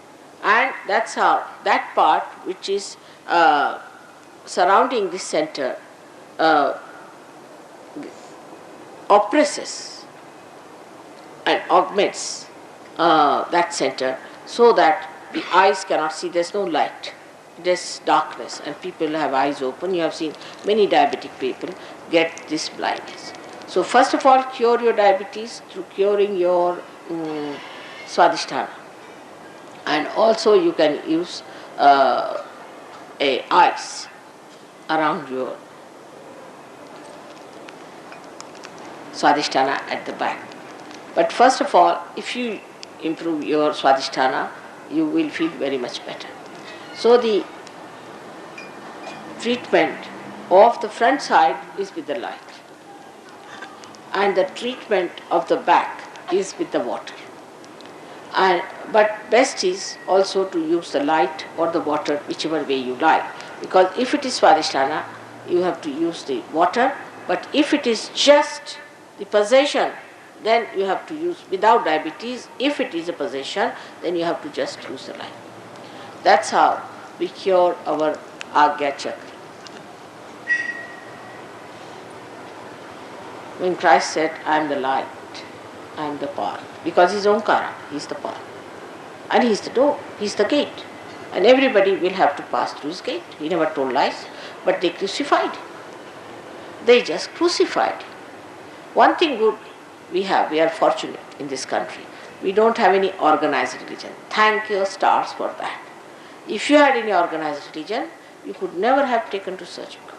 And that's how that part which is surrounding this center oppresses and augments that center, so that the eyes cannot see. There's no light. There's darkness, and people have eyes open. You have seen many diabetic people get this blindness. So first of all, cure your diabetes through curing your Swadhisthana. And also you can use a ice around your Swadhisthana at the back. But first of all, if you improve your Swadhisthana, you will feel very much better. So the treatment of the front side is with the light, and the treatment of the back is with the water. But best is also to use the light or the water, whichever way you like. Because if it is Swadhisthana, you have to use the water. But if it is just the possession, then you have to use without diabetes. If it is a possession, then you have to just use the light. That's how we cure our Agnya Chakra. When Christ said, I am the light, I am the path, because he is Omkara, he is the path. And he is the door, he is the gate. And everybody will have to pass through his gate. He never told lies, but they crucified him. They just crucified him. One thing good We are fortunate in this country. We don't have any organized religion. Thank your stars for that. If you had any organized religion, you could never have taken to SahajaYoga.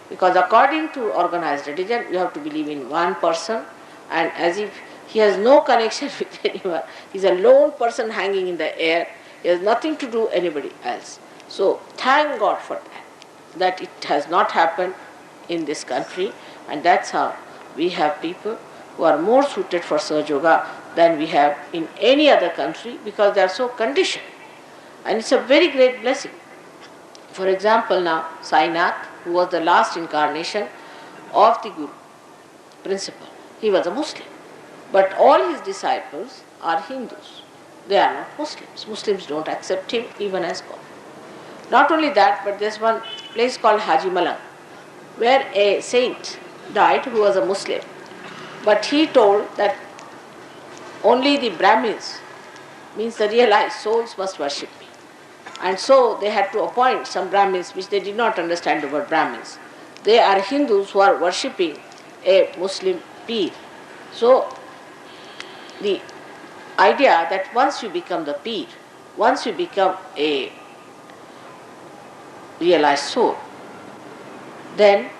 Because according to organized religion, you have to believe in one person, and as if he has no connection with anyone. He's a lone person hanging in the air. He has nothing to do with anybody else. So thank God for that it has not happened in this country, and that's how we have people who are more suited for SahajaYoga than we have in any other country, because they are so conditioned. And it's a very great blessing. For example, now Sainath, who was the last incarnation of the Guru principle, he was a Muslim. But all his disciples are Hindus. They are not Muslims. Muslims don't accept him even as God. Not only that, but there's one place called Haji Malang, where a saint died who was a Muslim. But he told that only the Brahmins, means the realized souls, must worship me. And so they had to appoint some Brahmins, which they did not understand the word Brahmins. They are Hindus who are worshipping a Muslim peer. So the idea that once you become the peer, once you become a realized soul, then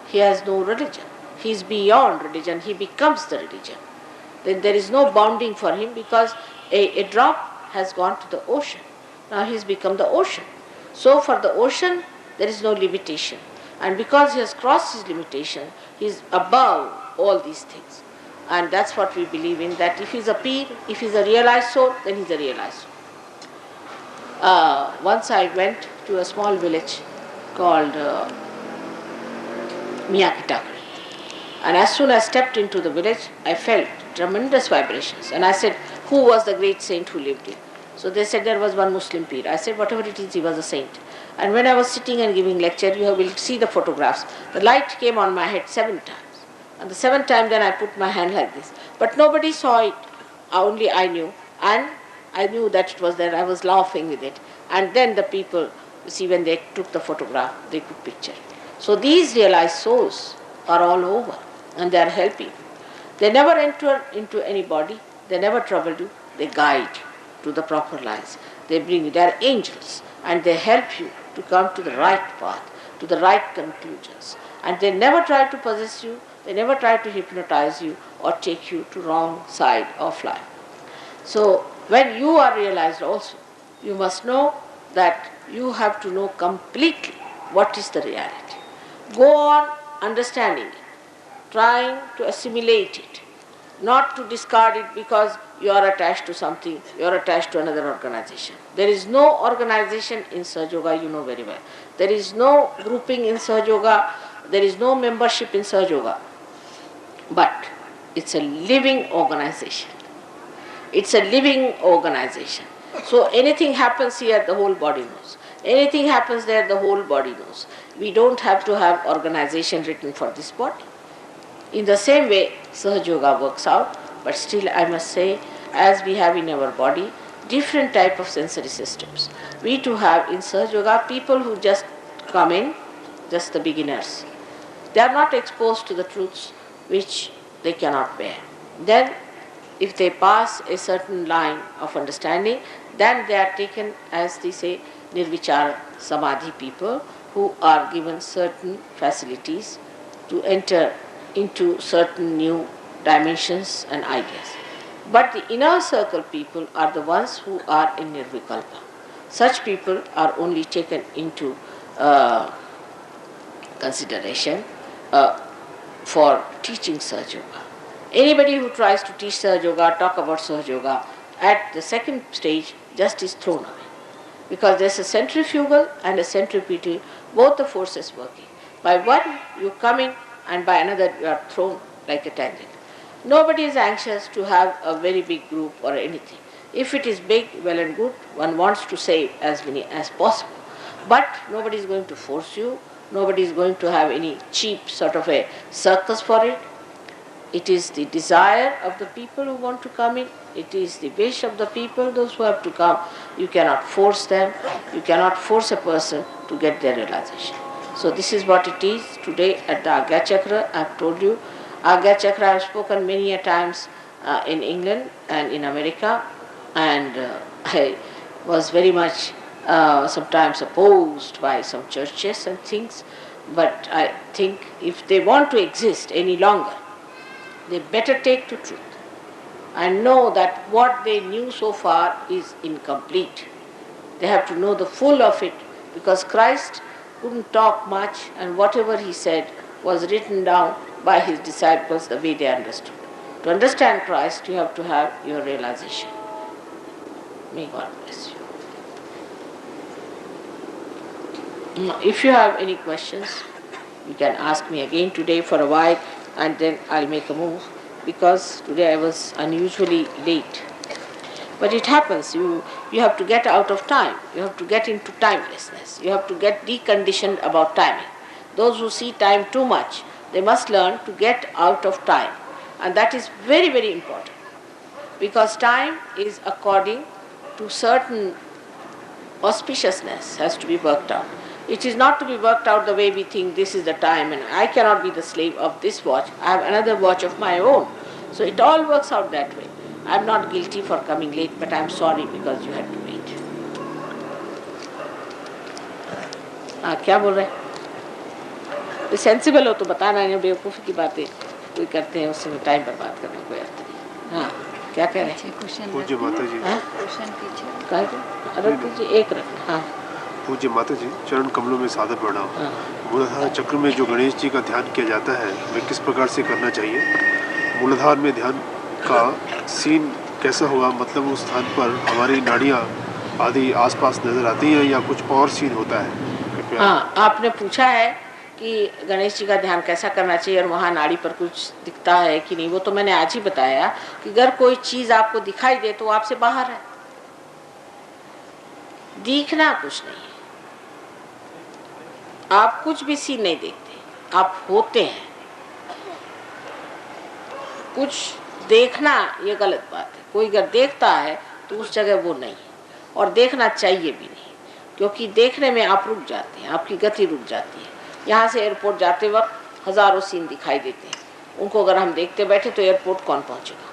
he has no religion. He is beyond religion. He becomes the religion. Then there is no bounding for him, because a drop has gone to the ocean. Now he has become the ocean. So for the ocean, there is no limitation. And because he has crossed his limitation, he is above all these things. And that's what we believe in, that if he is a peer, if he is a realized soul, then he is a realized soul. Once I went to a small village called Agnya. And as soon as I stepped into the village, I felt tremendous vibrations. And I said, who was the great saint who lived here? So they said there was one Muslim peer. I said, whatever it is, he was a saint. And when I was sitting and giving lecture, you will see the photographs. The light came on my head 7 times. And the 7th time, then I put my hand like this. But nobody saw it. Only I knew. And I knew that it was there. I was laughing with it. And then the people, you see, when they took the photograph, they could picture it. So these realized souls are all over. And they are helping. They never enter into any body. They never trouble you. They guide you to the proper lives. They bring you. They are angels. And they help you to come to the right path, to the right conclusions. And they never try to possess you. They never try to hypnotize you or take you to wrong side of life. So when you are realized also, you must know that you have to know completely what is the reality. Go on understanding it, trying to assimilate it, not to discard it because you are attached to something, you are attached to another organization. There is no organization in SahajaYoga, you know very well. There is no grouping in SahajaYoga, there is no membership in SahajaYoga. But it's a living organization. It's a living organization. So anything happens here, the whole body knows. Anything happens there, the whole body knows. We don't have to have organization written for this body. In the same way, SahajaYoga works out, but still I must say, as we have in our body, different type of sensory systems. We too have in SahajaYoga people who just come in, just the beginners. They are not exposed to the truths which they cannot bear. Then, if they pass a certain line of understanding, then they are taken, as they say, Nirvichara Samadhi people who are given certain facilities to enter into certain new dimensions and ideas. But the inner circle people are the ones who are in Nirvikalpa. Such people are only taken into consideration for teaching SahajaYoga. Anybody who tries to teach SahajaYoga, talk about SahajaYoga, at the second stage, just is thrown away. Because there's a centrifugal and a centripetal, both the forces working. By one you come in, and by another you are thrown like a tangent. Nobody is anxious to have a very big group or anything. If it is big, well and good, one wants to save as many as possible. But nobody is going to force you, nobody is going to have any cheap sort of a circus for it. It is the desire of the people who want to come in. It is the wish of the people, those who have to come. You cannot force them. You cannot force a person to get their realization. So this is what it is today at the Agnya Chakra. I have told you. Agnya Chakra I have spoken many a times in England and in America, and I was very much sometimes opposed by some churches and things, but I think if they want to exist any longer, they better take to truth and know that what they knew so far is incomplete. They have to know the full of it, because Christ couldn't talk much, and whatever he said was written down by his disciples the way they understood. To understand Christ, you have to have your realization. May God bless you. Now, if you have any questions, you can ask me again today for a while, and then I'll make a move, because today I was unusually late. But it happens, you have to get out of time, you have to get into timelessness, you have to get deconditioned about timing. Those who see time too much, they must learn to get out of time. And that is very, very important, because time is according to certain auspiciousness has to be worked out. It is not to be worked out the way we think this is the time and I cannot be the slave of this watch. I have another watch of my own. So it all works out that way. I am not guilty for coming late, but I am sorry because you had to wait. क्या बोल रहे हैं? Sensible हो तो बताना, नहीं बेवकूफ़ी की बातें कोई करते हैं उससे टाइम बर्बाद करने कोई अर्थ नहीं। हाँ, क्या कह रहे हैं? पूज्य माता जी, अलग कीजिए, एक रखना। हाँ, पूज्य माता जी, चरण कमलों में सादर प्रणाम। मूलाधार चक्र में जो गणेश जी का ध्यान किया जाता है, वह किस प्रकार से करना चाहिए? मूलाधार में ध्यान का सीन कैसा होगा? मतलब उस स्थान पर हमारी नाड़ियाँ आदि आसपास नजर आती हैं या कुछ और सीन होता है? हाँ, आपने पूछा है कि गणेश जी का ध्यान कैसा करना चाहिए और वहाँ नाड़ी पर कुछ दिखता है कि नहीं। वो तो मैंने आज ही बताया कि अगर कोई चीज़ आपको दिखाई दे तो आपसे बाहर है, दिखना कुछ नहीं है। आप कुछ भी सीन नहीं देखते, आप होते हैं। कुछ देखना ये गलत बात है। कोई अगर देखता है तो उस जगह वो नहीं है, और देखना चाहिए भी नहीं, क्योंकि देखने में आप रुक जाते हैं, आपकी गति रुक जाती है। यहाँ से एयरपोर्ट जाते वक्त हजारों सीन दिखाई देते हैं, उनको अगर हम देखते बैठे तो एयरपोर्ट कौन पहुँचेगा?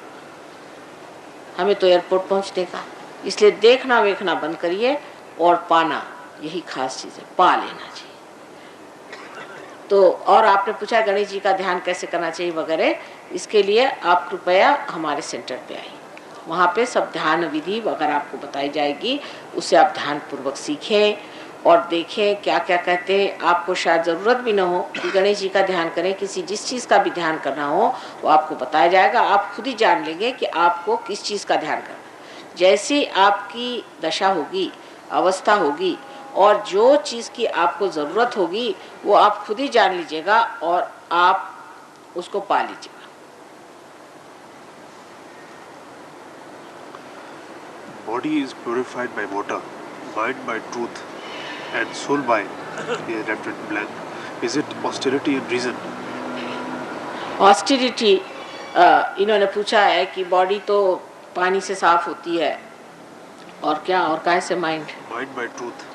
हमें तो एयरपोर्ट पहुँचने का। इसलिए देखना वेखना बंद करिए और पाना, यही खास चीज़ है, पा लेना चाहिए। तो और आपने पूछा गणेश जी का ध्यान कैसे करना चाहिए वगैरह, इसके लिए आप कृपया हमारे सेंटर पे आइए। वहाँ पे सब ध्यान विधि वगैरह आपको बताई जाएगी, उससे आप ध्यान पूर्वक सीखें और देखें क्या क्या कहते हैं। आपको शायद ज़रूरत भी न हो कि गणेश जी का ध्यान करें, किसी जिस चीज़ का भी ध्यान करना हो वो आपको बताया जाएगा। आप खुद ही जान लेंगे कि आपको किस चीज़ का ध्यान करना है। जैसी आपकी दशा होगी, अवस्था होगी, और जो चीज़ की आपको ज़रूरत होगी वो आप खुद ही जान लीजिएगा और आप उसको पा लीजिएगा। Body is purified by water, mind by truth, and soul by the left and blank. Is it austerity and reason? Austerity इन्होंने पूछा है कि बॉडी तो पानी से साफ होती है, और क्या, और काहे से माइंड? Mind by truth.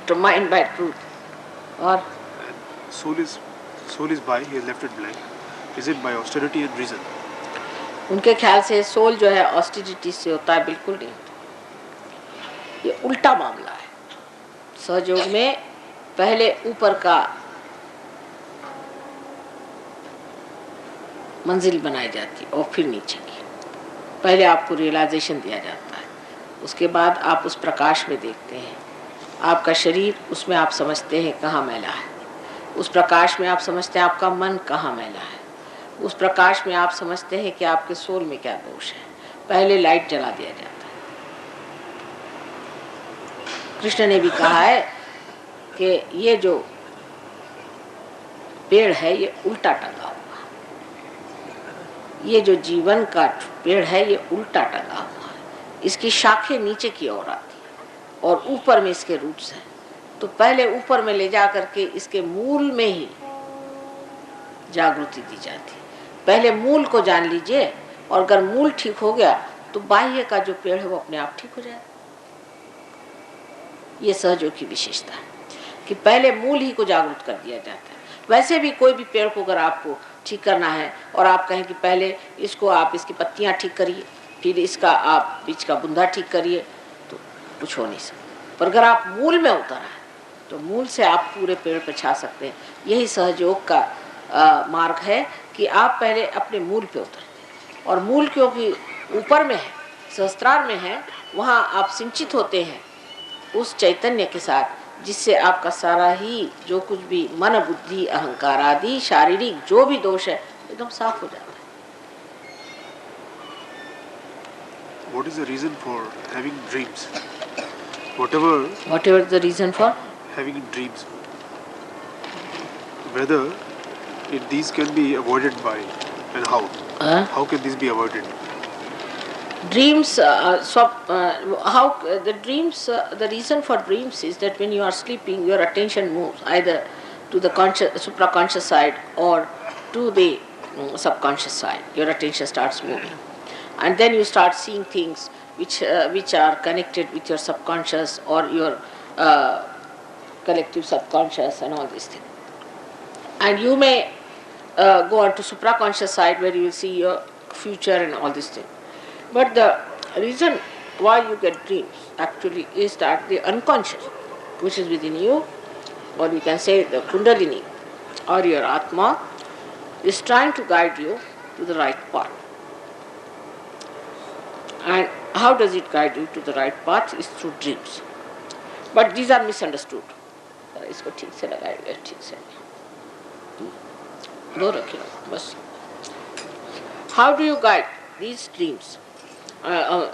तो माइंड बाय ट्रूथ, और And soul is by the left and blank. Is it by austerity and reason? उनके ख्याल से सोल जो है ऑस्टेरिटी से होता है, बिल्कुल नहीं होता। ये उल्टा मामला है। सहयोग में पहले ऊपर का मंजिल बनाई जाती है और फिर नीचे की। पहले आपको रियलाइजेशन दिया जाता है, उसके बाद आप उस प्रकाश में देखते हैं आपका शरीर, उसमें आप समझते हैं कहाँ मैला है। उस प्रकाश में आप समझते हैं आपका मन कहाँ मैला है। उस प्रकाश में आप समझते हैं कि आपके सोल में क्या दोष है। पहले लाइट जला दिया जाता है। कृष्ण ने भी कहा है कि ये जो पेड़ है ये उल्टा टंगा हुआ है, ये जो जीवन का पेड़ है ये उल्टा टंगा हुआ है। इसकी शाखें नीचे की ओर आती है और ऊपर में इसके रूट्स हैं। तो पहले ऊपर में ले जा करके इसके मूल में ही जागृति दी जाती है। पहले मूल को जान लीजिए, और अगर मूल ठीक हो गया तो बाह्य का जो पेड़ है वो अपने आप ठीक हो जाएगा। ये सहयोग की विशेषता है कि पहले मूल ही को जागृत कर दिया जाता है। वैसे भी कोई भी पेड़ को अगर आपको ठीक करना है और आप कहें कि पहले इसको आप इसकी पत्तियां ठीक करिए, फिर इसका आप बीच का बुंदा ठीक करिए, तो कुछ हो नहीं सकता। पर अगर आप मूल में उतर आए तो मूल से आप पूरे पेड़ पे छा सकते हैं। यही सहजयोग का मार्ग है कि आप पहले अपने मूल पे उतरते, और मूल क्योंकि ऊपर में है, सहस्त्रार में है, वहाँ आप सिंचित होते हैं उस चैतन्य के साथ, जिससे आपका सारा ही जो कुछ भी मन बुद्धि अहंकार आदि शारीरिक जो भी दोष है एकदम साफ हो जाता है। What is the reason for having dreams? Whatever the reason for having dreams, whether these can be avoided by, and how? How can these be avoided? Dreams, how the dreams, the reason for dreams is that when you are sleeping, your attention moves either to the supraconscious side or to the subconscious side. Your attention starts moving, and then you start seeing things which are connected with your subconscious or your collective subconscious and all these things. And you may go on to supraconscious side where you will see your future and all these things. But the reason why you get dreams actually is that the unconscious, which is within you, or you can say the Kundalini or your Atma, is trying to guide you to the right path. And how does it guide you to the right path? Is through dreams. But these are misunderstood. इसको ठीक से लगाइए, ठीक से दो रखिए बस. How do you guide these dreams?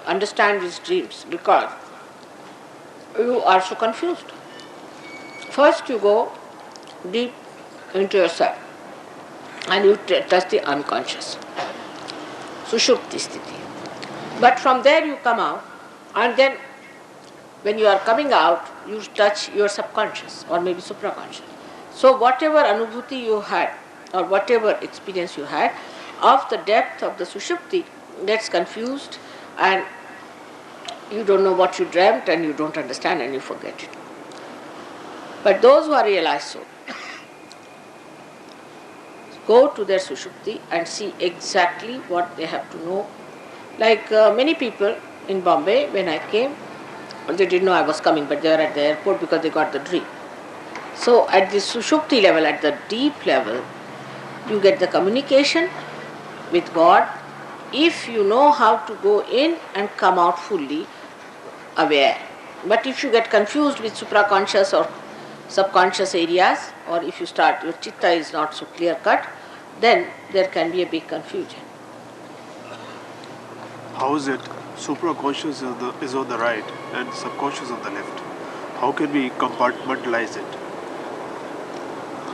Understand these dreams, because you are so confused. First you go deep into yourself and you touch the unconscious, sushupti sthiti. But from there you come out, and then when you are coming out, you touch your subconscious or maybe supraconscious. So whatever anubhuti you had or whatever experience you had of the depth of the sushupti gets confused, and you don't know what you dreamt and you don't understand and you forget it. But those who are realized soul go to their sushupti and see exactly what they have to know. Like many people in Bombay, when I came, they didn't know I was coming, but they were at the airport because they got the dream. So at the sushupti level, at the deep level, you get the communication with God if you know how to go in and come out fully aware. But if you get confused with supraconscious or subconscious areas, or if you start, your chitta is not so clear cut, then there can be a big confusion. How is it supraconscious is on the right and subconscious on the left? How can we compartmentalize it?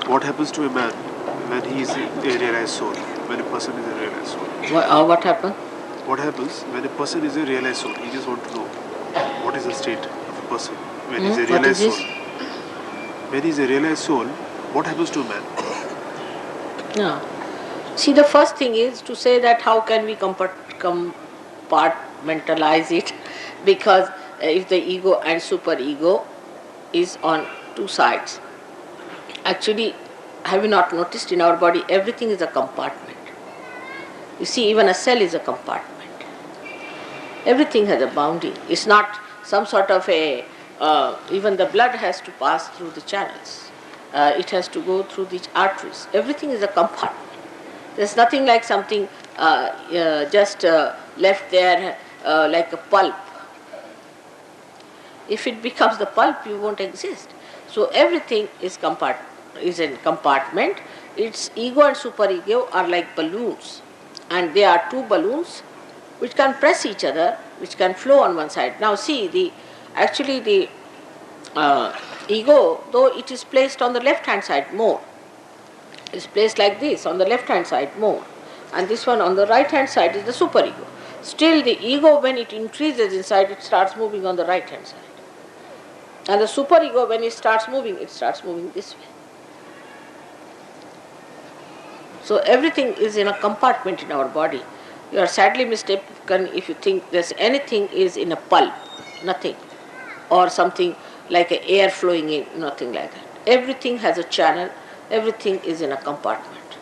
What happens to a man when he is a realized soul, when a person is a realized soul? What happens? What happens when a person is a realized soul? He just wants to know what is the state of a person when he is a realized soul. When he is a realized soul, what happens to a man? Yeah. See, the first thing is to say that how can we compartmentalize it, because if the ego and superego is on two sides. Actually, have you not noticed in our body everything is a compartment? You see, even a cell is a compartment. Everything has a boundary. It's not some sort of a, even the blood has to pass through the channels. It has to go through the arteries. Everything is a compartment. There's nothing like something just left there like a pulp. If it becomes the pulp, you won't exist. So everything is in compartment. Its ego and superego are like balloons, and they are two balloons which can press each other, which can flow on one side. Now see, the ego, though it is placed on the left hand side more, is placed like this on the left hand side more, and this one on the right hand side is the superego. Still the ego, when it increases inside, it starts moving on the right hand side. And the superego, when it starts moving this way. So everything is in a compartment in our body. You are sadly mistaken if you think there's anything is in a pulp, nothing. Or something like a air flowing in, nothing like that. Everything has a channel, everything is in a compartment.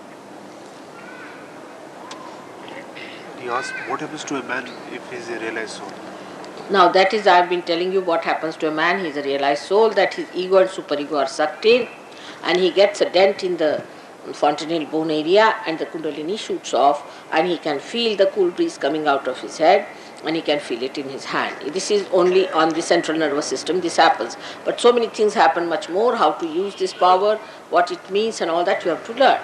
He asked, what happens to a man if he is a realized soul? Now that is, I have been telling you what happens to a man. He is a realized soul, that his ego and superego are sucked in, and he gets a dent in the fontanelle bone area, and the kundalini shoots off, and he can feel the cool breeze coming out of his head, and he can feel it in his hand. This is only on the central nervous system this happens. But so many things happen much more. How to use this power, what it means, and all that you have to learn.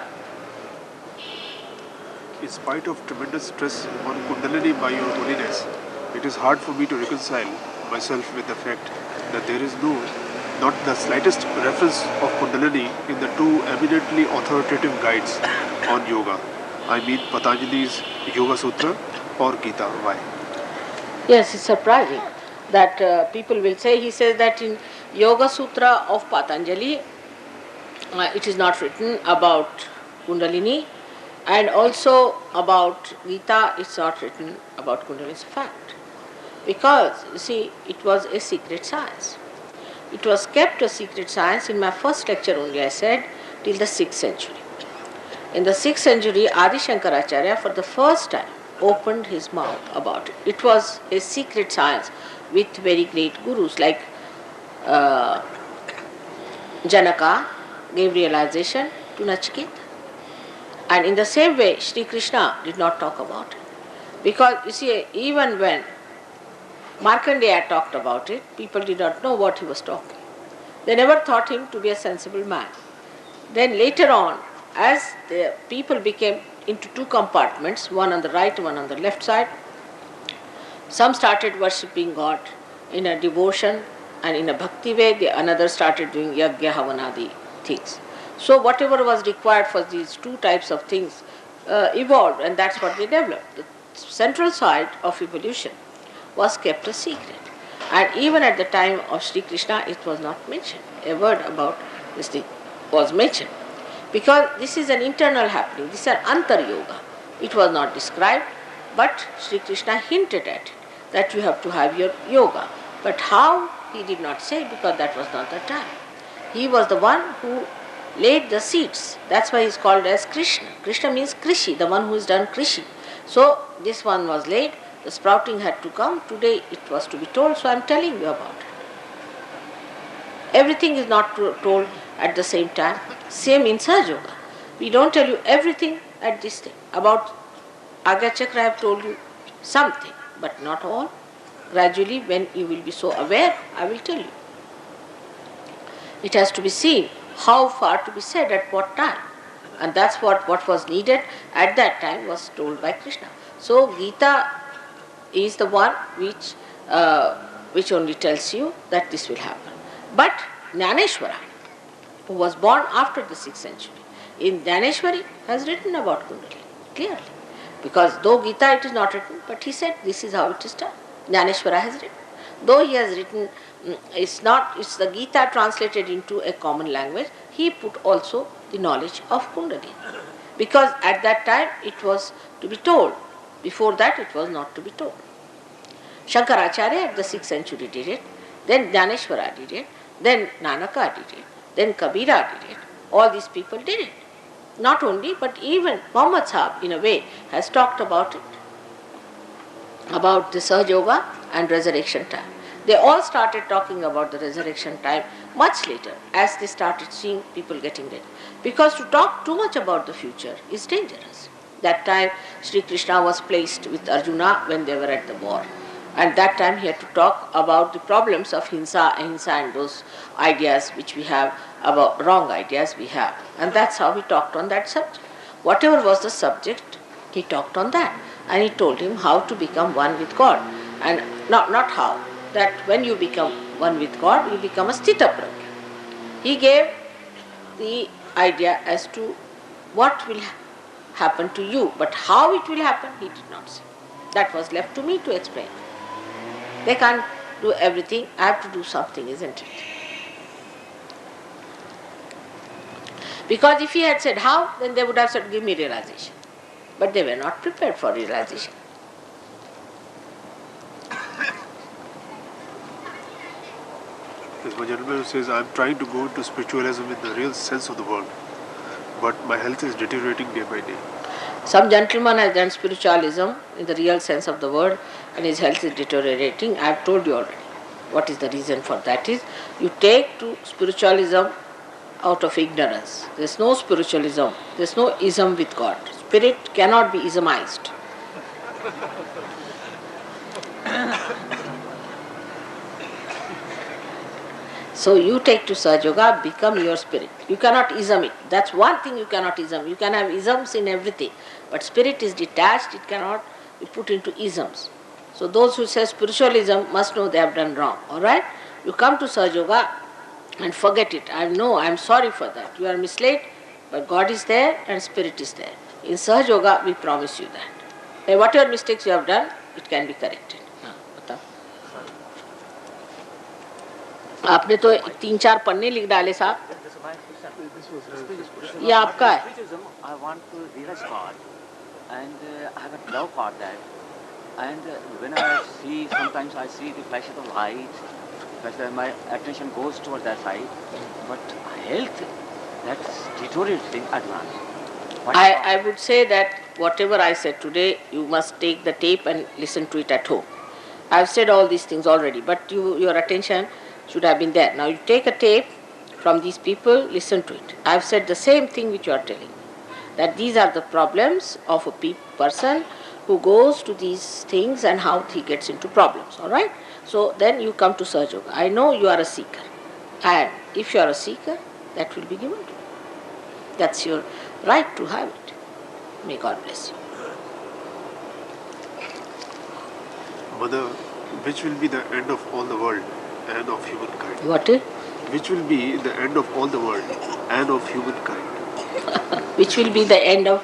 In spite of tremendous stress on Kundalini by your holiness, it is hard for me to reconcile myself with the fact that there is not the slightest reference of Kundalini in the two eminently authoritative guides on yoga. I mean Patanjali's Yoga Sutra or Gita. Why? Yes, it's surprising that people will say, he says that in Yoga Sutra of Patanjali, it is not written about Kundalini, and also about Gita, it's not written about Kundalini. It's a fact. Because, you see, it was a secret science. It was kept a secret science. In my first lecture only I said, till the 6th century. In the 6th century, Adi Shankaracharya for the first time opened his mouth about it. It was a secret science with very great gurus like Janaka gave realization to Nachiketa. And in the same way, Sri Krishna did not talk about it. Because, you see, even when Markandeya talked about it, people did not know what he was talking. They never thought him to be a sensible man. Then later on, as the people became into two compartments, one on the right, one on the left side, some started worshipping God in a devotion and in a bhakti way, the another started doing yagya havanadi things. So whatever was required for these two types of things evolved, and that's what they developed. The central side of evolution was kept a secret. And even at the time of Sri Krishna, it was not mentioned. A word about this thing was mentioned. Because this is an internal happening, this is an antar yoga. It was not described, but Sri Krishna hinted at it, that you have to have your yoga. But how, he did not say, because that was not the time. He was the one who laid the seeds. That's why he is called as Krishna. Krishna means Krishi, the one who has done Krishi. So this one was laid, the sprouting had to come. Today it was to be told, so I am telling you about it. Everything is not told at the same time. Same in SahajaYoga. We don't tell you everything at this thing. About Agnya Chakra I have told you something, but not all. Gradually, when you will be so aware, I will tell you. It has to be seen how far to be said at what time. And that's what was needed at that time was told by Krishna. So Gita is the one which only tells you that this will happen. But Jnaneshwara, who was born after the 6th century, in Jnaneshwari has written about Kundalini clearly. Because though Gita it is not written, but he said this is how it is done. Jnaneshwara has written. Though he has written, it's the Gita translated into a common language, he put also the knowledge of Kundalini. Because at that time it was to be told. Before that it was not to be told. Shankaracharya at the 6th century did it, then Jnaneshwara did it, then Nanaka did it, then Kabira did it. All these people did it. Not only, but even Muhammad Sahib in a way has talked about it, about the SahajaYoga and resurrection time. They all started talking about the resurrection time much later as they started seeing people getting dead. Because to talk too much about the future is dangerous. That time Sri Krishna was placed with Arjuna when they were at the war. And that time he had to talk about the problems of hinsa, ahimsa and those ideas which we have, about wrong ideas we have. And that's how he talked on that subject. Whatever was the subject, he talked on that. And he told him how to become one with God. And not how, that when you become one with God, you become a sthita prajna. He gave the idea as to what will happen to you, but how it will happen, he did not say. That was left to me to explain. They can't do everything, I have to do something, isn't it? Because if he had said how, then they would have said, give me realization. But they were not prepared for realization. There's one gentleman who says, I'm trying to go into spiritualism in the real sense of the word, but my health is deteriorating day by day. Some gentleman has done spiritualism in the real sense of the word and his health is deteriorating. I have told you already. What is the reason for that is, you take to spiritualism out of ignorance. There is no spiritualism. There is no ism with God. Spirit cannot be ismized. So you take to SahajaYoga, become your spirit. You cannot ism it. That's one thing you cannot ism. You can have isms in everything. But spirit is detached, it cannot be put into isms. So those who say spiritualism must know they have done wrong. Alright? You come to SahajaYoga and forget it. I know, I am sorry for that. You are misled, but God is there and spirit is there. In SahajaYoga we promise you that. And whatever mistakes you have done, it can be corrected. आपने तो 3-4 पन्ने लिख डाले साहब. ये आपका है. I want to realize God, and I have a love for that. And when I see, sometimes I see the flashes of light, but my attention goes toward that side. But health, that's deteriorating advance. I would say that whatever I said today, you must take the tape and listen to it at home. I have said all these things already, but your attention should have been there. Now you take a tape from these people, listen to it. I have said the same thing which you are telling, that these are the problems of a person who goes to these things and how he gets into problems. Alright? So then you come to SahajaYoga. I know you are a seeker, and if you are a seeker, that will be given to you. That's your right to have it. May God bless you. Mother, which will be the end of all the world and of humankind? What? Which will be the end of all the world and of humankind? Which will be the end of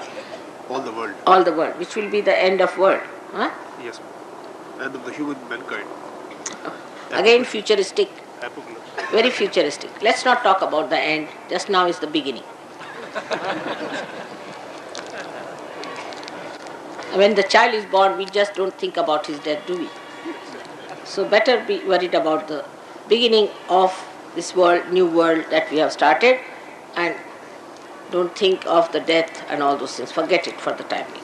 all the world? All the world. Which will be the end of world? Huh? Yes, end of the human mankind. Again futuristic. Apocalypse. Very futuristic. Let's not talk about the end. Just now is the beginning. When the child is born, we just don't think about his death, do we? So better be worried about the beginning of this world, new world that we have started, and don't think of the death and all those things. Forget it for the time being.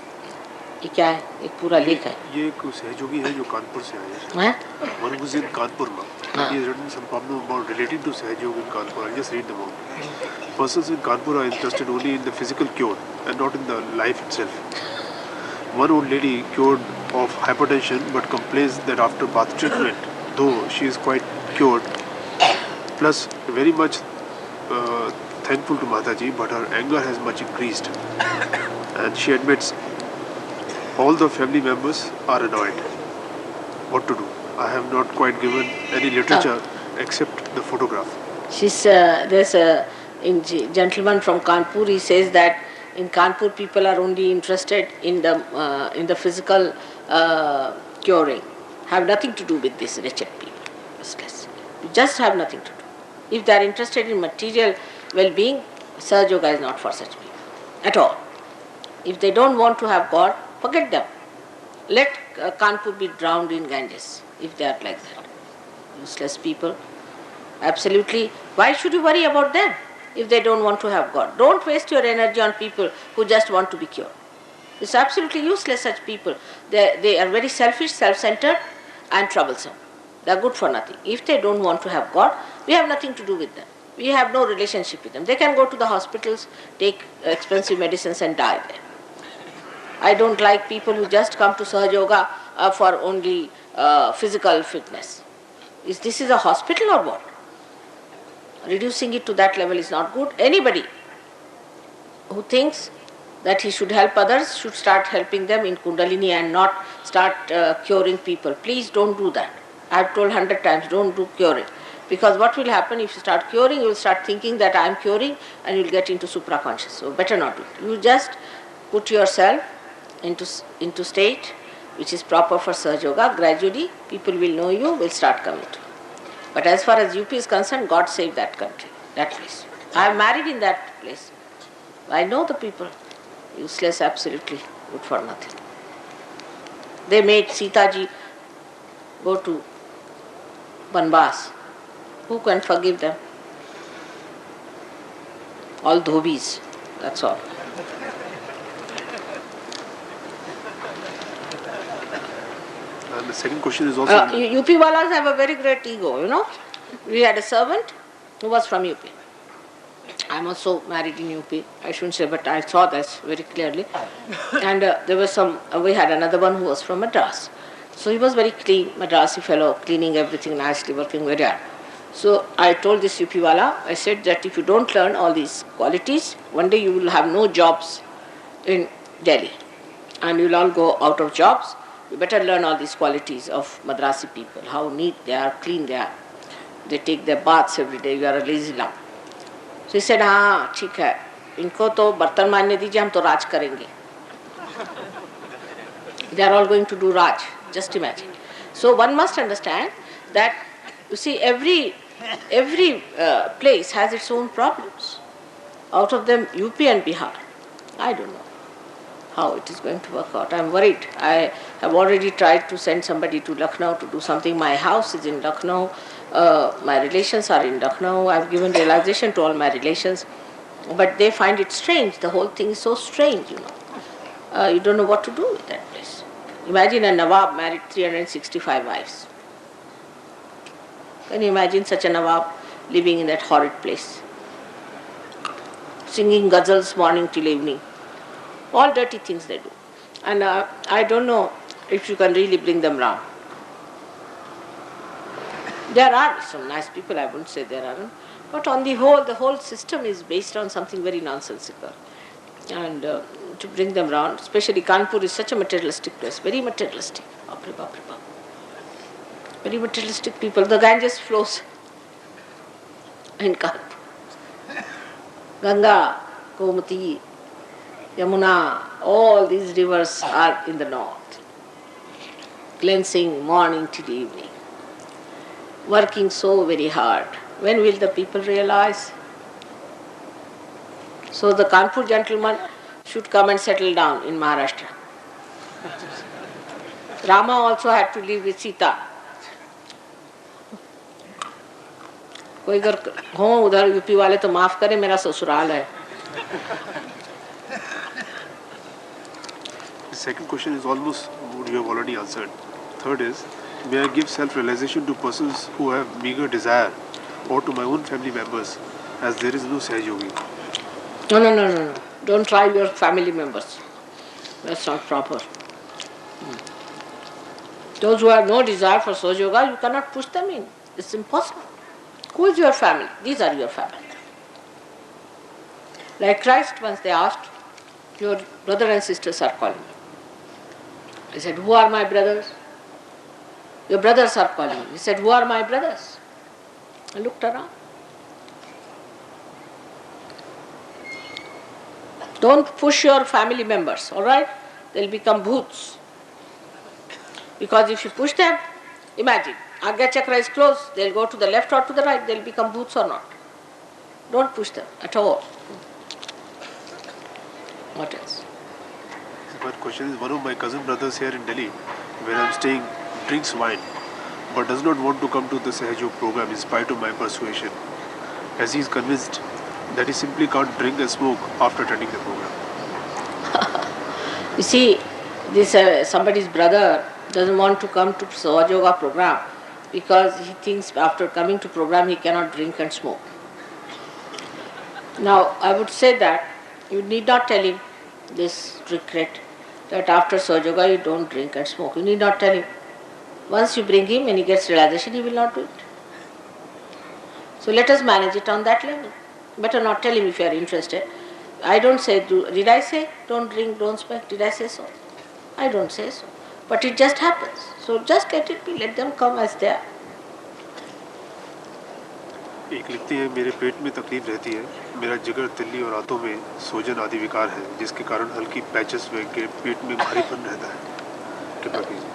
ये क्या है? एक पूरा लेख है. ये एक सहयोगी है जो कानपुर से आए हैं. One was in Kanpur. He has written some problem about relating to SahajaYoga in Kanpur. I'll just read them out. Persons in Kanpur are interested only in the physical cure and not in the life itself. One old lady cured of hypertension but complains that after bath treatment, though she is quite cured, plus very much thankful to Mataji, but her anger has much increased. And she admits all the family members are annoyed. What to do? I have not quite given any literature except the photograph. There's a gentleman from Kanpur. He says that in Kanpur people are only interested in the physical curing. Have nothing to do with this wretched people. You just have nothing to do. If they are interested in material well-being, SahajaYoga is not for such people at all. If they don't want to have God, forget them. Let Kanpur be drowned in Ganges if they are like that. Useless people. Absolutely. Why should you worry about them if they don't want to have God? Don't waste your energy on people who just want to be cured. It's absolutely useless, such people. They are very selfish, self-centered and troublesome. They are good for nothing. If they don't want to have God, we have nothing to do with them. We have no relationship with them. They can go to the hospitals, take expensive medicines and die there. I don't like people who just come to SahajaYoga for only physical fitness. This is a hospital or what? Reducing it to that level is not good. Anybody who thinks that he should help others should start helping them in Kundalini and not start curing people. Please don't do that. I have told 100 times, don't do curing. Because what will happen if you start curing, you will start thinking that I am curing and you will get into supraconscious. So better not do it. You just put yourself into state which is proper for SahajaYoga. Gradually people will know you, will start coming to you. But as far as UP is concerned, God save that country, that place. I am married in that place. I know the people. Useless, absolutely good for nothing. They made Sita ji go to Banbas. Who can forgive them? All dhobis, that's all. And the second question is also UP walas have a very great ego, you know. We had a servant who was from UP. I'm also married in UP. I shouldn't say, but I saw this very clearly. And there was we had another one who was from Madras. So he was very clean, Madrasi fellow, cleaning everything nicely, working very hard. So I told this UP wala, I said that if you don't learn all these qualities, one day you will have no jobs in Delhi. And you'll all go out of jobs. You better learn all these qualities of Madrasi people, how neat they are, clean they are. They take their baths every day, you are a lazy lump. So he said, हाँ ठीक है, इनको तो बर्तन मारने दीजिए, हम तो राज करेंगे. They are all going to do Raj, just imagine. So one must understand that, you see, every place has its own problems. Out of them, UP and Bihar, I don't know how it is going to work out. I am worried. I have already tried to send somebody to Lucknow to do something. My house is in Lucknow. My relations are in Lucknow. I have given realization to all my relations. But they find it strange. The whole thing is so strange, you know. You don't know what to do with that place. Imagine a Nawab married 365 wives. Can you imagine such a Nawab living in that horrid place? Singing ghazals morning till evening. All dirty things they do. And I don't know if you can really bring them round. There are some nice people, I wouldn't say there aren't. But on the whole system is based on something very nonsensical. And to bring them round, especially Kanpur is such a materialistic place, very materialistic. Very materialistic people. The Ganges flows in Kanpur. Ganga, Gomati, Yamuna, all these rivers are in the north. Cleansing morning till evening. Working so very hard. When will the people realize? So the Kanpur gentleman should come and settle down in Maharashtra. Rama also had to live with Sita. कोई अगर हो उधर UP वाले तो माफ करे, मेरा ससुराल है. The second question is almost what you have already answered. Third is, may I give self-realization to persons who have meager desire or to my own family members, as there is no SahajaYogi? No. Don't try your family members. That's not proper. Those who have no desire for SahajaYoga, you cannot push them in. It's impossible. Who is your family? These are your family. Like Christ, once they asked, your brother and sisters are calling you. He said, who are my brothers? Your brothers are calling you. He said, who are my brothers? I looked around. Don't push your family members, all right? They'll become bhoots. Because if you push them, imagine, Agnya Chakra is closed, they'll go to the left or to the right, they'll become bhoots or not. Don't push them at all. What else? My question is, one of my cousin brothers here in Delhi, where I'm staying, drinks wine, but does not want to come to the SahajaYoga program in spite of my persuasion, as he is convinced that he simply can't drink and smoke after attending the program. You see, this somebody's brother doesn't want to come to SahajaYoga program because he thinks after coming to program he cannot drink and smoke. Now, I would say that you need not tell him this regret that after SahajaYoga you don't drink and smoke. You need not tell him. Once you bring him and he gets realization, he will not do it. So let us manage it on that level. Better not tell him if you are interested. I don't say, did I say don't drink, don't smoke? Did I say so? I don't say so. But it just happens. So just let it be, let them come as they are. एक लिखते हैं, मेरे पेट में तकलीफ रहती है, मेरा जिगर, तिल्ली और आंतों में सूजन आदि विकार है, जिसके कारण हल्की पैचेस में पेट में भारीपन रहता है. कृपया कीजिए.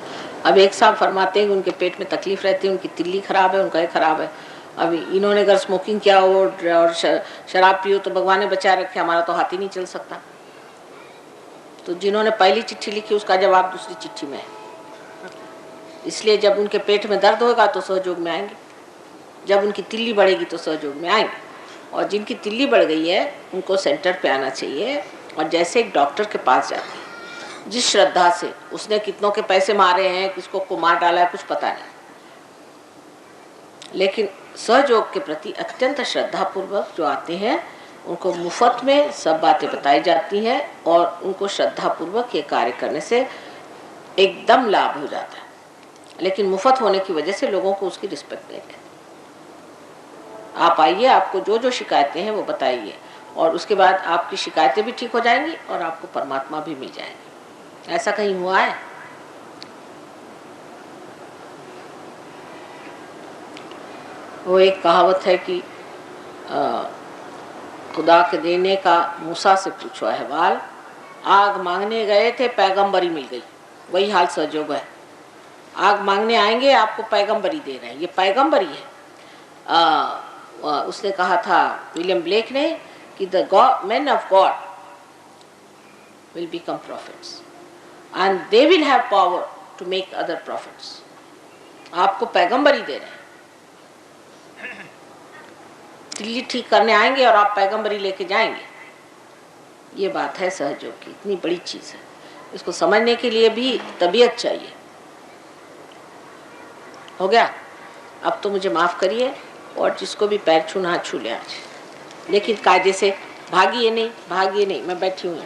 अब एक साहब फरमाते हैं कि उनके पेट में तकलीफ रहती है, उनकी तिल्ली खराब है, उनका ये खराब है. अभी इन्होंने अगर स्मोकिंग किया हो और शराब पियो तो भगवान ने बचा रखे, हमारा तो हाथ ही नहीं चल सकता. तो जिन्होंने पहली चिट्ठी लिखी उसका जवाब दूसरी चिट्ठी में है. इसलिए जब उनके पेट में दर्द होगा तो सहयोग में आएंगे, जब उनकी तिल्ली बढ़ेगी तो सहयोग में आएंगे. और जिनकी तिल्ली बढ़ गई है उनको सेंटर पे आना चाहिए. और जैसे एक डॉक्टर के पास जाते हैं, जिस श्रद्धा से उसने कितनों के पैसे मारे हैं, किसको को मार डाला है, कुछ पता नहीं, लेकिन सहयोग के प्रति अत्यंत श्रद्धा पूर्वक जो आते हैं उनको मुफ्त में सब बातें बताई जाती हैं और उनको श्रद्धा पूर्वक ये कार्य करने से एकदम लाभ हो जाता है। लेकिन मुफ्त होने की वजह से लोगों को उसकी रिस्पेक्ट नहीं रहती। आप आइए, आपको जो जो शिकायतें हैं वो बताइए और उसके बाद आपकी शिकायतें भी ठीक हो जाएंगी और आपको परमात्मा भी मिल जाएंगे। ऐसा कहीं हुआ है? वो एक कहावत है कि खुदा के देने का मूसा से पूछो अहवाल, आग मांगने गए थे पैगंबरी मिल गई। वही हाल सहयोग है, आग मांगने आएंगे आपको पैगंबरी दे रहे हैं, ये पैगंबरी है। उसने कहा था विलियम ब्लेक ने कि the men of God will become prophets and they will have power to make other prophets। आपको पैगंबरी दे रहे हैं, दिल्ली ठीक करने आएंगे और आप पैगंबरी लेके जाएंगे। ये बात है सहयोग की, इतनी बड़ी चीज है, इसको समझने के लिए भी तबीयत चाहिए। हो गया? अब तो मुझे माफ करिए और जिसको भी पैर छूना हाथ छू ले आज, लेकिन कायदे से भागिए नहीं, मैं बैठी हूँ।